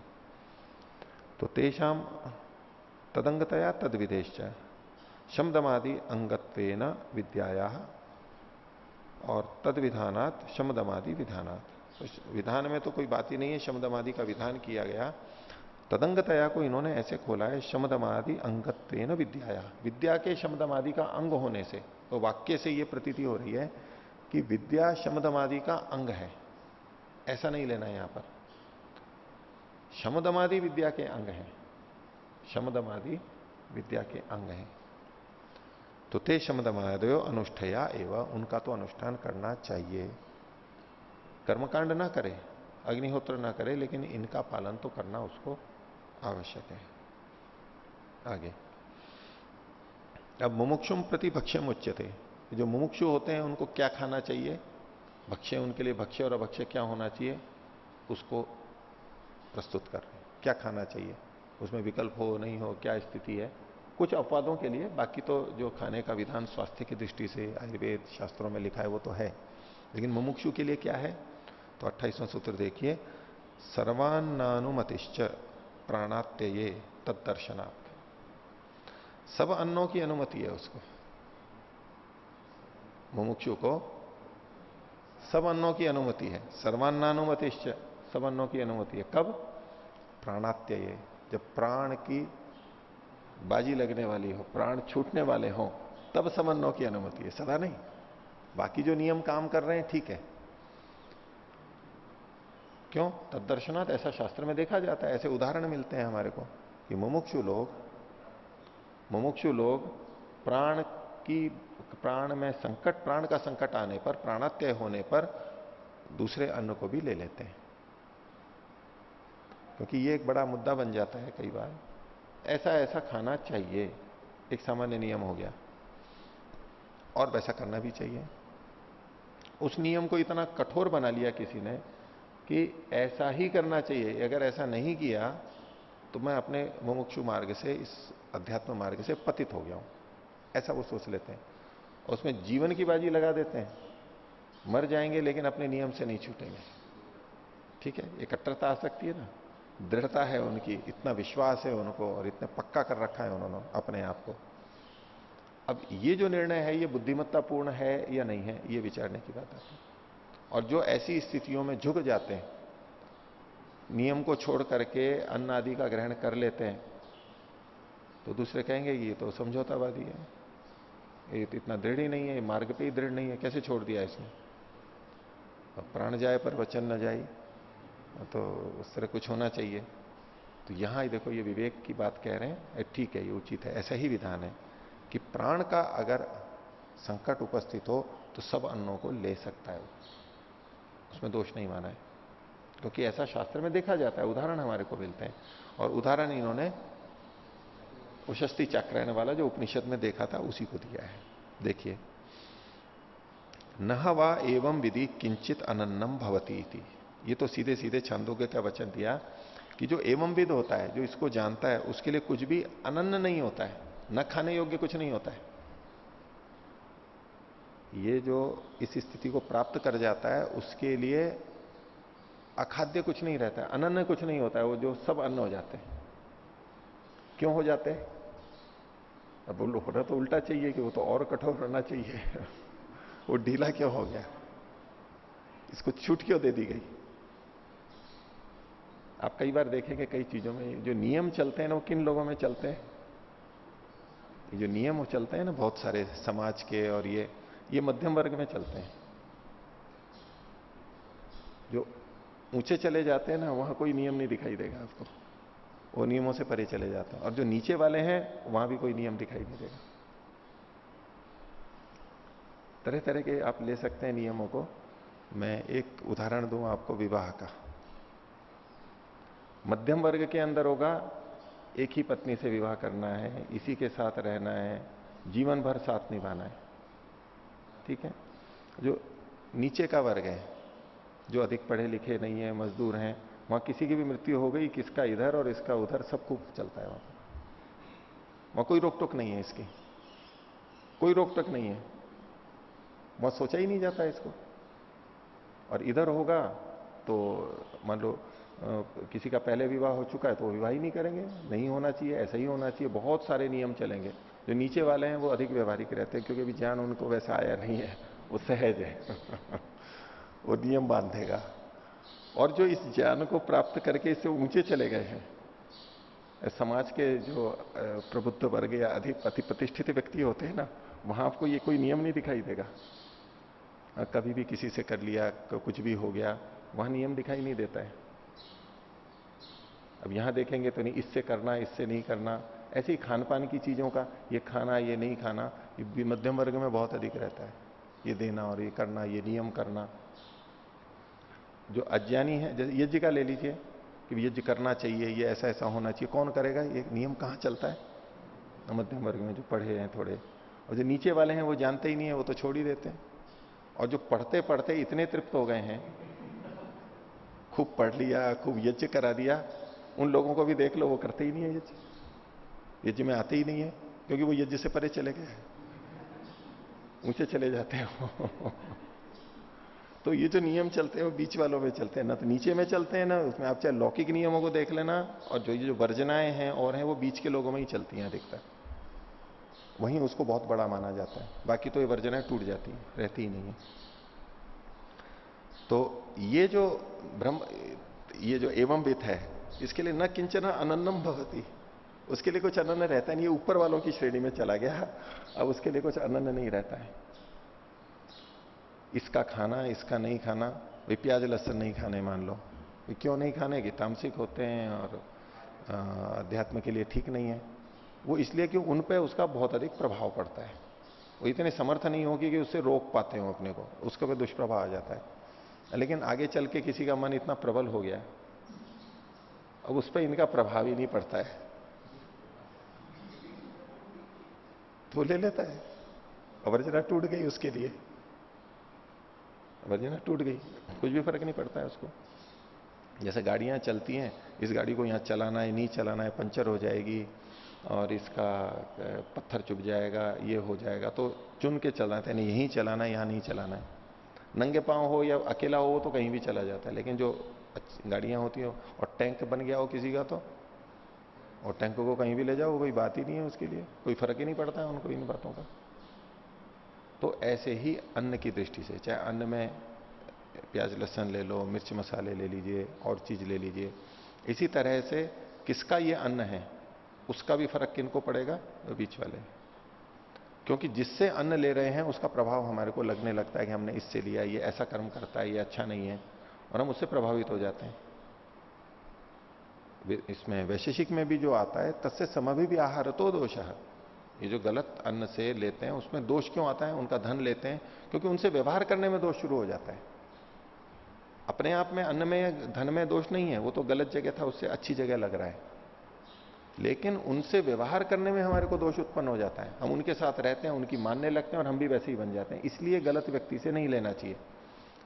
Speaker 1: तो तेषाम तदंगतया तद्विदेश्च शमदमादि अंगत्वेन विद्याया, और तद्विधानात शमदमादि विधानात, तो विधान में तो कोई बात ही नहीं है, शमदमादि का विधान किया गया। तदंगतया को इन्होंने ऐसे खोला है, शमदमादि अंगत्वेन विद्याया, विद्या के शमदमादि का अंग होने से। तो वाक्य से यह प्रतीति हो रही है कि विद्या शमदमादि का अंग है, ऐसा नहीं लेना है यहां पर। शमदमादि विद्या के अंग है, शमदमादि विद्या के अंग है। तो ते शमदमादयो अनुष्ठया एवं, उनका तो अनुष्ठान करना चाहिए। कर्मकांड ना करे, अग्निहोत्र ना करे, लेकिन इनका पालन तो करना उसको आवश्यक है। आगे, अब मुमुक्षुम प्रति भक्ष्यम उच्यते, जो मुमुक्षु होते हैं उनको क्या खाना चाहिए, भक्ष्य, उनके लिए भक्ष्य और अभक्ष्य क्या होना चाहिए, उसको प्रस्तुत कर रहे हैं। क्या खाना चाहिए, उसमें विकल्प हो नहीं हो, क्या स्थिति है, कुछ अपवादों के लिए, बाकी तो जो खाने का विधान स्वास्थ्य की दृष्टि से आयुर्वेद शास्त्रों में लिखा है वो तो है, लेकिन मुमुक्षु के लिए क्या है। तो 28वां सूत्र देखिए, सर्वान्नानुमतिश्च प्राणात्यये तत्दर्शनात्, सब अन्नों की अनुमति है उसको, मुमुक्षु को सब अन्नों की अनुमति है। सर्वान्नानुमतिश्च, सब अन्नों की अनुमति है। कब? प्राणात्यये, जब प्राण की बाजी लगने वाली हो, प्राण छूटने वाले हो, तब सब अन्नों की अनुमति है, सदा नहीं। बाकी जो नियम काम कर रहे हैं ठीक है। क्यों? तदर्शनात्, ऐसा शास्त्र में देखा जाता है, ऐसे उदाहरण मिलते हैं हमारे को कि मुमुक्षु लोग प्राण में संकट, प्राण का संकट आने पर, प्राणात्यय होने पर दूसरे अन्न को भी ले लेते हैं, क्योंकि ये एक बड़ा मुद्दा बन जाता है कई बार। ऐसा ऐसा खाना चाहिए, एक सामान्य नियम हो गया, और वैसा करना भी चाहिए। उस नियम को इतना कठोर बना लिया किसी ने कि ऐसा ही करना चाहिए, अगर ऐसा नहीं किया तो मैं अपने मुमुक्षु मार्ग से, इस अध्यात्म मार्ग से पतित हो गया हूं, ऐसा वो सोच लेते हैं। और उसमें जीवन की बाजी लगा देते हैं, मर जाएंगे लेकिन अपने नियम से नहीं छूटेंगे। ठीक है, एक कट्टरता आ सकती है ना, दृढ़ता है उनकी, इतना विश्वास है उनको और इतना पक्का कर रखा है उन्होंने अपने आप को। अब ये जो निर्णय है ये बुद्धिमत्तापूर्ण है या नहीं है, ये विचारने की बात आती है। और जो ऐसी स्थितियों में झुक जाते हैं, नियम को छोड़ करके अन्न आदि का ग्रहण कर लेते हैं, तो दूसरे कहेंगे ये तो समझौतावादी है, ये तो इतना दृढ़ ही नहीं है, मार्ग पे ही दृढ़ नहीं है, कैसे छोड़ दिया इसने। अब प्राण जाए पर वचन न जाए, तो उस तरह कुछ होना चाहिए। तो यहां ही देखो, ये विवेक की बात कह रहे हैं, ठीक है, ये उचित है, ऐसा ही विधान है कि प्राण का अगर संकट उपस्थित हो तो सब अन्नों को ले सकता है, उसमें दोष नहीं माना है, क्योंकि ऐसा शास्त्र में देखा जाता है, उदाहरण हमारे को मिलते हैं। और उदाहरण इन्होंने उशस्ति चाक्रायण वाला जो उपनिषद में देखा था उसी को दिया है। देखिए, नह वा एवं विधि किंचित अनन्नम भवती थी, ये तो सीधे सीधे छांदोग्य का वचन दिया कि जो एवं विद होता है, जो इसको जानता है, उसके लिए कुछ भी अनन्न नहीं होता है, न खाने योग्य कुछ नहीं होता है। ये जो इस स्थिति को प्राप्त कर जाता है उसके लिए अखाद्य कुछ नहीं रहता है, अनन्न कुछ नहीं होता है, वो जो सब अन्न हो जाते हैं। क्यों हो जाते हैं? अब बोलो, होना तो उल्टा चाहिए कि वो तो और कठोर होना चाहिए वो ढीला क्यों हो गया, इसको छूट क्यों दे दी गई? आप कई बार देखेंगे कई चीजों में जो नियम चलते हैं ना, वो किन लोगों में चलते हैं? जो नियम वो चलते हैं ना बहुत सारे समाज के, और ये मध्यम वर्ग में चलते हैं। जो ऊंचे चले जाते हैं ना, वहां कोई नियम नहीं दिखाई देगा आपको, वो नियमों से परे चले जाते हैं। और जो नीचे वाले हैं वहां भी कोई नियम दिखाई नहीं देगा। तरह तरह के आप ले सकते हैं नियमों को। मैं एक उदाहरण दूं आपको विवाह का। मध्यम वर्ग के अंदर होगा, एक ही पत्नी से विवाह करना है, इसी के साथ रहना है, जीवन भर साथ निभाना है। ठीक है। जो नीचे का वर्ग है, जो अधिक पढ़े लिखे नहीं है, मजदूर हैं, वहां किसी की भी मृत्यु हो गई, किसका इधर और इसका उधर, सब खूब चलता है वहां कोई रोक टोक नहीं है, इसकी कोई रोक टोक नहीं है, वहां सोचा ही नहीं जाता है इसको। और इधर होगा तो मान लो किसी का पहले विवाह हो चुका है तो वो विवाह ही नहीं करेंगे, नहीं होना चाहिए, ऐसा ही होना चाहिए, बहुत सारे नियम चलेंगे। जो नीचे वाले हैं वो अधिक व्यवहारिक रहते हैं, क्योंकि अभी ज्ञान उनको वैसा आया नहीं है, वो सहज है वो नियम बांधेगा। और जो इस ज्ञान को प्राप्त करके इससे ऊंचे चले गए हैं, समाज के जो प्रबुद्ध वर्ग या अधिक अति प्रतिष्ठित व्यक्ति होते हैं ना, वहां आपको ये कोई नियम नहीं दिखाई देगा। कभी भी किसी से कर लिया, कुछ भी हो गया, वहां नियम दिखाई नहीं देता है। अब यहां देखेंगे तो नहीं, इससे करना, इससे नहीं करना, ऐसे ही खान पान की चीजों का, ये खाना, ये नहीं खाना, ये मध्यम वर्ग में बहुत अधिक रहता है, ये देना और ये करना, ये नियम करना। जो अज्ञानी है, जैसे यज्ञ का ले लीजिए कि यज्ञ करना चाहिए, ये ऐसा ऐसा होना चाहिए, कौन करेगा? ये नियम कहाँ चलता है? मध्यम वर्ग में जो पढ़े हैं थोड़े, और जो नीचे वाले हैं वो जानते ही नहीं है, वो तो छोड़ ही देते हैं। और जो पढ़ते पढ़ते इतने तृप्त हो गए हैं, खूब पढ़ लिया, खूब यज्ञ करा दिया, उन लोगों को भी देख लो, वो करते ही नहीं है यज्ञ, यज्ञ में आते ही नहीं है, क्योंकि वो यज्ञ से परे चले गए, ऊंचे चले जाते हैं। तो ये जो नियम चलते हैं वो बीच वालों में चलते हैं, ना तो नीचे में चलते हैं, ना उसमें। आप चाहे लौकिक नियमों को देख लेना, और जो ये जो वर्जनाएं हैं और हैं, वो बीच के लोगों में ही चलती हैं अधिकतर, वहीं उसको बहुत बड़ा माना जाता है। बाकी तो ये वर्जनाएं टूट जाती हैं, रहती ही नहीं है। तो ये जो ब्रह्म, ये जो एवं वित्त है, इसके लिए न किंचन अनन्नम भवती, उसके लिए कुछ अनन्य रहता नहीं, ये ऊपर वालों की श्रेणी में चला गया, अब उसके लिए कुछ अनन्य नहीं रहता है। इसका खाना, इसका नहीं खाना, वे प्याज लहसुन नहीं खाने मान लो, वे क्यों नहीं खाने? कि तामसिक होते हैं और अध्यात्म के लिए ठीक नहीं है। वो इसलिए कि उन पे उसका बहुत अधिक प्रभाव पड़ता है, वो इतने समर्थ नहीं होगी कि उससे रोक पाते हो अपने को, उसके पे दुष्प्रभाव आ जाता है। लेकिन आगे चल के किसी का मन इतना प्रबल हो गया, अब उस पर इनका प्रभाव ही नहीं पड़ता है, तो ले लेता है। वर्जना टूट गई उसके लिए, वर्जना टूट गई, कुछ भी फर्क नहीं पड़ता है उसको। जैसे गाड़ियां चलती हैं, इस गाड़ी को यहां चलाना है, नहीं चलाना है, पंचर हो जाएगी और इसका पत्थर चुभ जाएगा, ये हो जाएगा, तो चुन के चलाते हैं, नहीं यहीं चलाना है, यहां नहीं चलाना है। नंगे पांव हो या अकेला हो तो कहीं भी चला जाता है। लेकिन जो गाड़ियां होती हो और टैंक बन गया हो किसी का, तो और टैंक को कहीं भी ले जाओ, कोई बात ही नहीं है उसके लिए, कोई फर्क ही नहीं पड़ता है उनको इन बातों का। तो ऐसे ही अन्न की दृष्टि से, चाहे अन्न में प्याज लहसुन ले लो, मिर्च मसाले ले लीजिए, और चीज ले लीजिए, इसी तरह से किसका ये अन्न है उसका भी फर्क किनको पड़ेगा? तो बीच वाले। क्योंकि जिससे अन्न ले रहे हैं उसका प्रभाव हमारे को लगने लगता है कि हमने इससे लिया, ये ऐसा कर्म करता है, ये अच्छा नहीं है, और हम उससे प्रभावित हो जाते हैं। इसमें वैशेषिक में भी जो आता है, तस्य समभि भी आहार तो दोष है, ये जो गलत अन्न से लेते हैं उसमें दोष क्यों आता है? उनका धन लेते हैं, क्योंकि उनसे व्यवहार करने में दोष शुरू हो जाता है। अपने आप में अन्न में, धन में दोष नहीं है, वो तो गलत जगह था, उससे अच्छी जगह लग रहा है, लेकिन उनसे व्यवहार करने में हमारे को दोष उत्पन्न हो जाता है। हम उनके साथ रहते हैं, उनकी मानने लगते हैं, और हम भी वैसे ही बन जाते हैं। इसलिए गलत व्यक्ति से नहीं लेना चाहिए।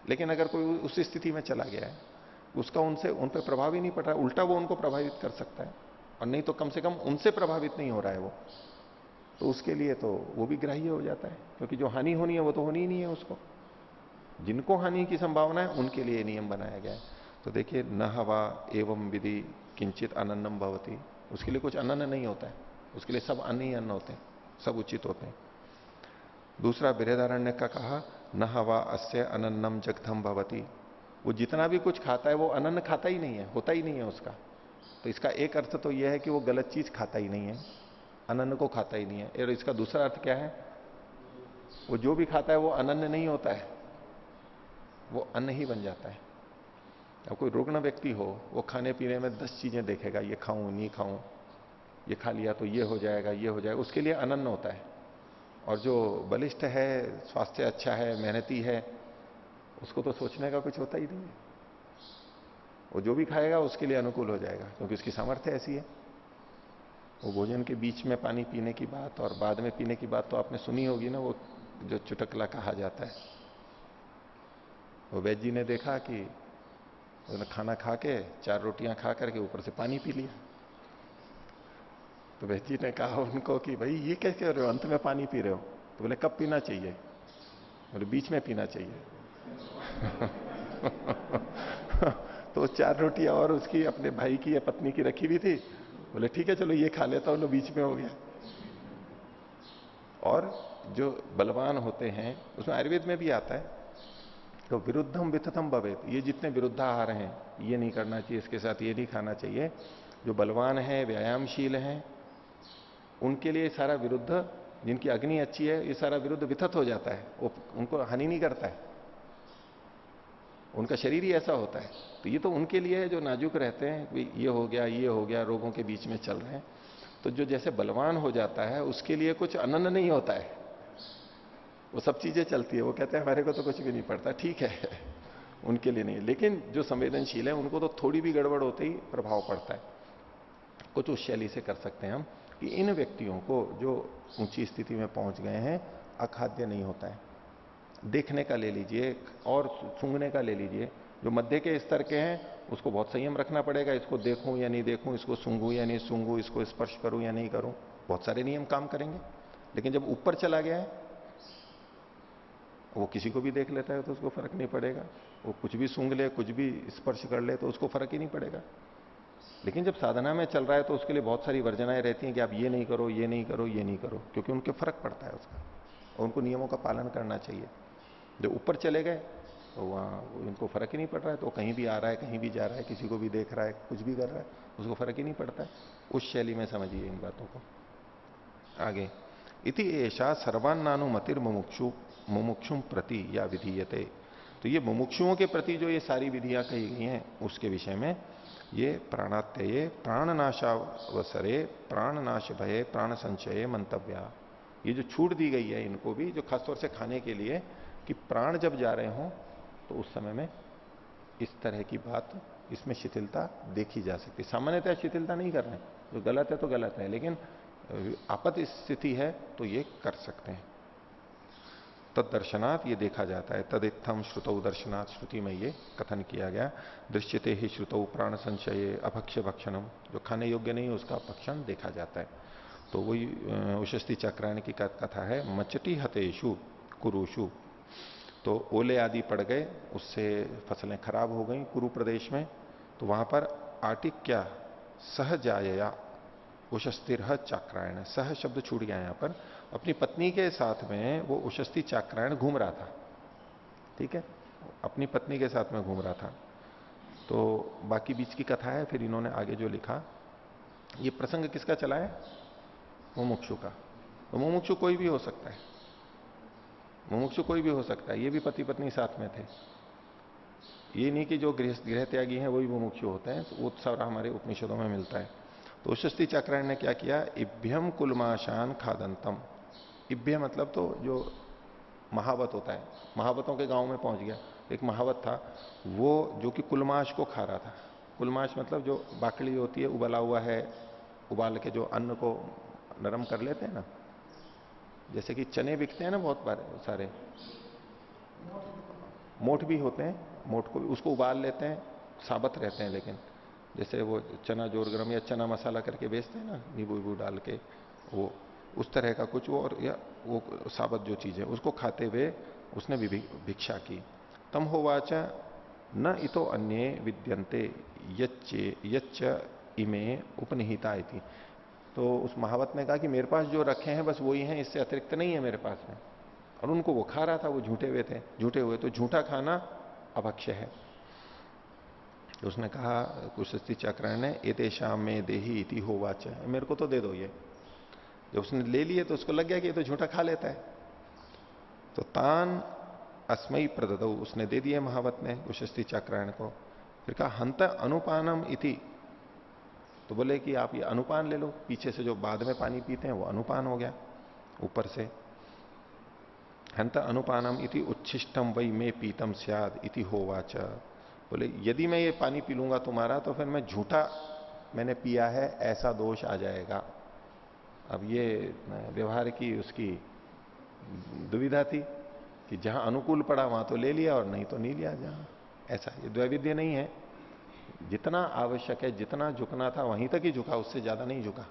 Speaker 1: लेकिन अगर कोई उस स्थिति में चला गया है, उसका उनसे, उन पर प्रभाव ही नहीं पड़ रहा, उल्टा वो उनको प्रभावित कर सकता है, और नहीं तो कम से कम उनसे प्रभावित नहीं हो रहा है वो, तो उसके लिए तो वो भी ग्राह्य हो जाता है। क्योंकि जो हानि होनी है वो तो होनी ही नहीं है उसको। जिनको हानि की संभावना है उनके लिए नियम बनाया गया है। तो देखिए, न हवा एवं विधि किंचित अनन्नम भवती, उसके लिए कुछ अनन्न नहीं होता है, उसके लिए सब अन्न ही अन्न होते हैं, सब उचित होते हैं। दूसरा बृहदारण्य का कहा, न हवा अस्य अनन्नम जगधम भवती, वो जितना भी कुछ खाता है वो अनन्न खाता ही नहीं है, होता ही नहीं है उसका। तो इसका एक अर्थ तो यह है कि वो गलत चीज खाता ही नहीं है, अनन्न को खाता ही नहीं है। और इसका दूसरा अर्थ क्या है? वो जो भी खाता है वो अनन्न नहीं होता है, वो अन्न ही बन जाता है। अब कोई रुग्ण व्यक्ति हो, वो खाने पीने में 10 चीजें देखेगा, ये खाऊं नहीं खाऊं, ये खा लिया तो ये हो जाएगा, ये हो जाएगा, उसके लिए अनन्न होता है। और जो बलिष्ठ है, स्वास्थ्य अच्छा है, मेहनती है, उसको तो सोचने का कुछ होता ही नहीं है। वो जो भी खाएगा उसके लिए अनुकूल हो जाएगा, क्योंकि उसकी सामर्थ्य ऐसी है। वो भोजन के बीच में पानी पीने की बात और बाद में पीने की बात तो आपने सुनी होगी ना, वो जो चुटकला कहा जाता है। वो वैद्य जी ने देखा कि उन्होंने खाना खा के 4 रोटियां खा करके ऊपर से पानी पी लिया। तो वैद्य जी ने कहा उनको कि भाई ये कैसे कर रहे हो, अंत में पानी पी रहे हो? तो बोले कब पीना चाहिए? बोले बीच में पीना चाहिए। तो 4 रोटियां और उसकी अपने भाई की या पत्नी की रखी हुई थी, बोले ठीक है चलो ये खा लेता हूं, बीच में हो गया। और जो बलवान होते हैं, उसमें आयुर्वेद में भी आता है, तो विरुद्धम वितथम भवेत, ये जितने विरुद्धाहार हैं, ये नहीं करना चाहिए, इसके साथ ये नहीं खाना चाहिए, जो बलवान है, व्यायामशील हैं, उनके लिए सारा विरुद्ध, जिनकी अग्नि अच्छी है, ये सारा विरुद्ध वितथ हो जाता है, वो उनको हानि नहीं करता है, उनका शरीर ही ऐसा होता है। तो ये तो उनके लिए है जो नाजुक रहते हैं, ये हो गया, ये हो गया, रोगों के बीच में चल रहे हैं। तो जो जैसे बलवान हो जाता है उसके लिए कुछ अनन्न नहीं होता है, वो सब चीजें चलती है। वो कहते हैं हमारे को तो कुछ भी नहीं पड़ता, ठीक है, उनके लिए नहीं, लेकिन जो संवेदनशील है उनको तो थोड़ी भी गड़बड़ होते ही प्रभाव पड़ता है। कुछ उस शैली से कर सकते हैं हम कि इन व्यक्तियों को जो ऊंची स्थिति में पहुंच गए हैं अखाद्य नहीं होता है। देखने का ले लीजिए और सूंघने का ले लीजिए, जो मध्य के स्तर के हैं उसको बहुत संयम रखना पड़ेगा, इसको देखूं या नहीं देखूं, इसको सूंघूं या नहीं सूंघूं, इसको स्पर्श करूं या नहीं करूं, बहुत सारे नियम काम करेंगे। लेकिन जब ऊपर चला गया है वो किसी को भी देख लेता है तो उसको फर्क नहीं पड़ेगा, वो कुछ भी सूंघ ले कुछ भी स्पर्श कर ले तो उसको फर्क ही नहीं पड़ेगा। लेकिन जब साधना में चल रहा है तो उसके लिए बहुत सारी वर्जनाएं रहती हैं कि आप ये नहीं करो, ये नहीं करो, ये नहीं करो, क्योंकि उनके फर्क पड़ता है उसका और उनको नियमों का पालन करना चाहिए। जब ऊपर चले गए तो वहां इनको फर्क ही नहीं पड़ रहा है, तो कहीं भी आ रहा है, कहीं भी जा रहा है, किसी को भी देख रहा है, कुछ भी कर रहा है, उसको फर्क ही नहीं पड़ता है। उस शैली में समझिए इन बातों को। आगे इति ऐसा सर्वान्नानुमतिर मुमुक्षु मुमुक्षुम प्रति या विधीयते, तो ये मुमुक्षुओं के प्रति जो ये सारी विधियां कही गई हैं उसके विषय में ये प्राणात्यये प्राणनाशावसरे प्राणनाश भये प्राण संचये मंतव्या, ये जो छूट दी गई है इनको भी, जो खासतौर से खाने के लिए, कि प्राण जब जा रहे हों तो उस समय में इस तरह की बात, इसमें शिथिलता देखी जा सकती है। सामान्यतः शिथिलता नहीं कर रहे हैं, जो गलत है तो गलत है, लेकिन आपात स्थिति है तो ये कर सकते हैं। तद दर्शनात् ये देखा जाता है, तदित्थम श्रुतौ दर्शनात्, श्रुति में ये कथन किया गया। दृश्यते ही श्रुतौ प्राण संचये अभक्ष्य भक्षणम, जो खाने योग्य नहीं उसका भक्षण देखा जाता है। तो वही उशस्ति चक्रायण की कथा है, मचटी हतेषु कुरुषु, तो ओले आदि पड़ गए, उससे फसलें खराब हो गई कुरु प्रदेश में, तो वहां पर आटिक्या सहजाया उशस्तिर चाक्रायण, सह शब्द छूट गया यहां पर, अपनी पत्नी के साथ में वो उशस्ति चाक्रायण घूम रहा था, ठीक है, अपनी पत्नी के साथ में घूम रहा था। तो बाकी बीच की कथा है, फिर इन्होंने आगे जो लिखा, ये प्रसंग किसका चला है? मुमुक्षु का। तो मुमुक्षु कोई भी हो सकता है, मुमुक्षु कोई भी हो सकता है, ये भी पति पत्नी साथ में थे, ये नहीं कि जो गृह त्यागी हैं वही मुमुक्षु होते हैं, तो उत्सव हमारे उपनिषदों में मिलता है। तो उशस्ति चाक्रायण ने क्या किया, इभ्यम कुलमाशान खादंतम, इभ्य मतलब तो जो महावत होता है, महावतों के गांव में पहुंच गया, एक महावत था वो जो कि कुलमाश को खा रहा था। कुलमाश मतलब जो बाकड़ी होती है, उबला हुआ है, उबाल के जो अन्न को नरम कर लेते हैं ना, जैसे कि चने बिकते हैं ना बहुत बार सारे, मोठ भी होते हैं, मोठ को उसको उबाल लेते हैं, साबत रहते हैं, लेकिन जैसे वो चना जोर गरम या चना मसाला करके बेचते हैं ना, नींबू वीबू डाल के, वो उस तरह का कुछ, वो और या वो साबत जो चीज है उसको खाते हुए उसने भिक्षा की। तम होवाच न इतो अन्ये विद्यन्ते यच्च इमे उपनिहिता इति, तो उस महावत ने कहा कि मेरे पास जो रखे हैं बस वही हैं, इससे अतिरिक्त नहीं है मेरे पास में। और उनको वो खा रहा था, वो झूठे हुए थे, झूठे हुए, तो झूठा खाना अभक्ष्य है। तो उसने कहा कुशस्ति चाक्रायण ने, एतेषाम में देही इति होवाच, मेरे को तो दे दो ये। जब उसने ले लिए तो उसको लग गया कि ये तो झूठा खा लेता है, तो तान अस्मयी प्रददौ, उसने दे दिए महावत ने कुशस्ति चाक्रायण को। फिर कहा हंत अनुपानम इति, तो बोले कि आप ये अनुपान ले लो, पीछे से जो बाद में पानी पीते हैं वो अनुपान हो गया ऊपर से। हंत अनुपानम इति उच्छिष्टम वही में पीतम स्याद इति होवाच, बोले यदि मैं ये पानी पी लूंगा तुम्हारा तो फिर मैं झूठा मैंने पिया है ऐसा दोष आ जाएगा। अब ये व्यवहार की उसकी दुविधा थी कि जहां अनुकूल पड़ा वहां तो ले लिया और नहीं तो नहीं लिया, जहां ऐसा, ये द्वैविध्य नहीं है, जितना आवश्यक है जितना झुकना था वहीं तक ही झुका, उससे ज्यादा नहीं झुका।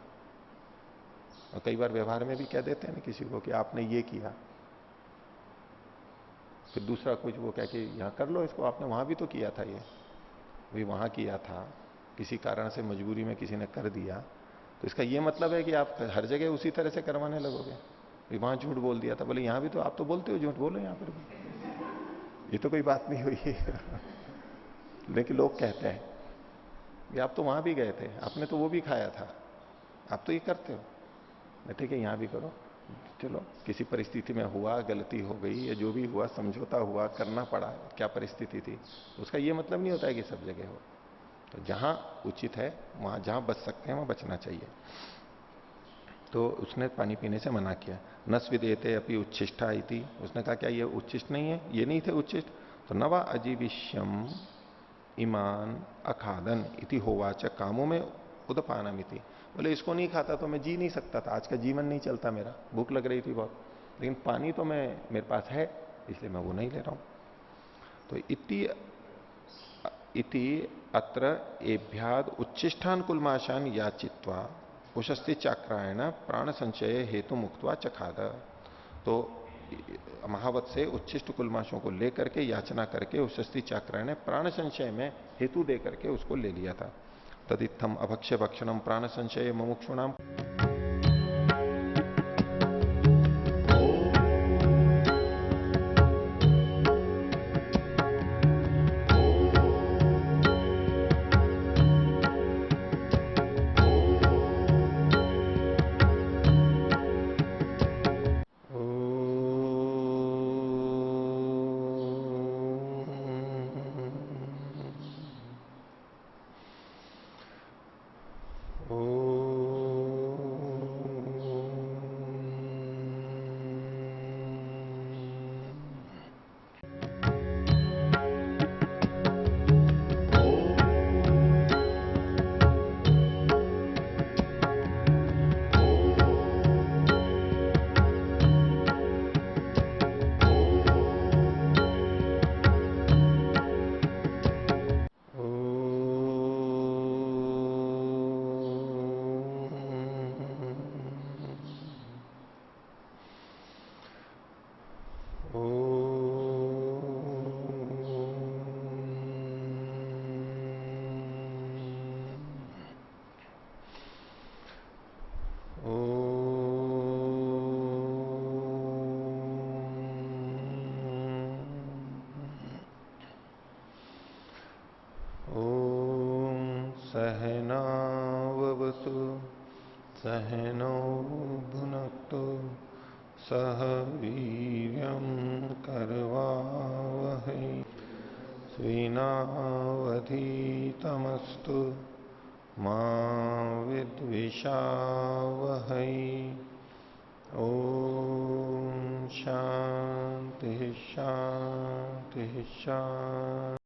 Speaker 1: और कई बार व्यवहार में भी कह देते हैं ना किसी को कि आपने ये किया, फिर दूसरा कुछ वो कह के यहां कर लो इसको, आपने वहां भी तो किया था, ये भी वहां किया था, किसी कारण से मजबूरी में किसी ने कर दिया, तो इसका ये मतलब है कि आप हर जगह उसी तरह से करवाने लगोगे। वहां झूठ बोल दिया था, बोले यहां भी तो आप तो बोलते हो झूठ, बोलो यहां पर भी, ये तो कोई बात नहीं हुई। लेकिन लोग कहते हैं कि आप तो वहां भी गए थे, आपने तो वो भी खाया था, आप तो ये करते हो, ठीक है यहां भी करो। चलो किसी परिस्थिति में हुआ, गलती हो गई या जो भी हुआ, समझौता हुआ, करना पड़ा, क्या परिस्थिति थी, उसका ये मतलब नहीं होता है कि सब जगह हो। तो जहां उचित है, वहां जहां बच सकते हैं वहां बचना चाहिए। तो उसने पानी पीने से मना किया। नस्विदेते अपनी उच्छिष्टा इति, उसने कहा क्या ये उच्छिष्ट नहीं है, ये नहीं थे उच्छिष्ट, तो नवा अजीविष्यम ईमान अखादन इति होवाच कामों में उदपानमिति। बोले इसको नहीं खाता तो मैं जी नहीं सकता था, आज का जीवन नहीं चलता मेरा, भूख लग रही थी बहुत, लेकिन पानी तो मेरे पास है, इसलिए मैं वो नहीं ले रहा हूं। तो इति अत्र एभ्याद उच्चिष्ठान कुलमाशान याचित्वा उशस्ति चाक्रायण प्राण संचय हेतु मुक्तवा चखाद। तो महावत से उच्चिष्ट कुलमाशों को लेकर के याचना करके उशस्ति चाक्रायण प्राण संचय में हेतु दे करके उसको ले लिया था। तदित्थम अभक्ष्य भक्षणम प्राण संचय मुमुक्षुणाम। सहनावतु सहनौ भुनक्तु सह वीर्यं करवावहै स्विनावधीतमस्तु मा विद्विषावहै। ओम शांति शांति शांति।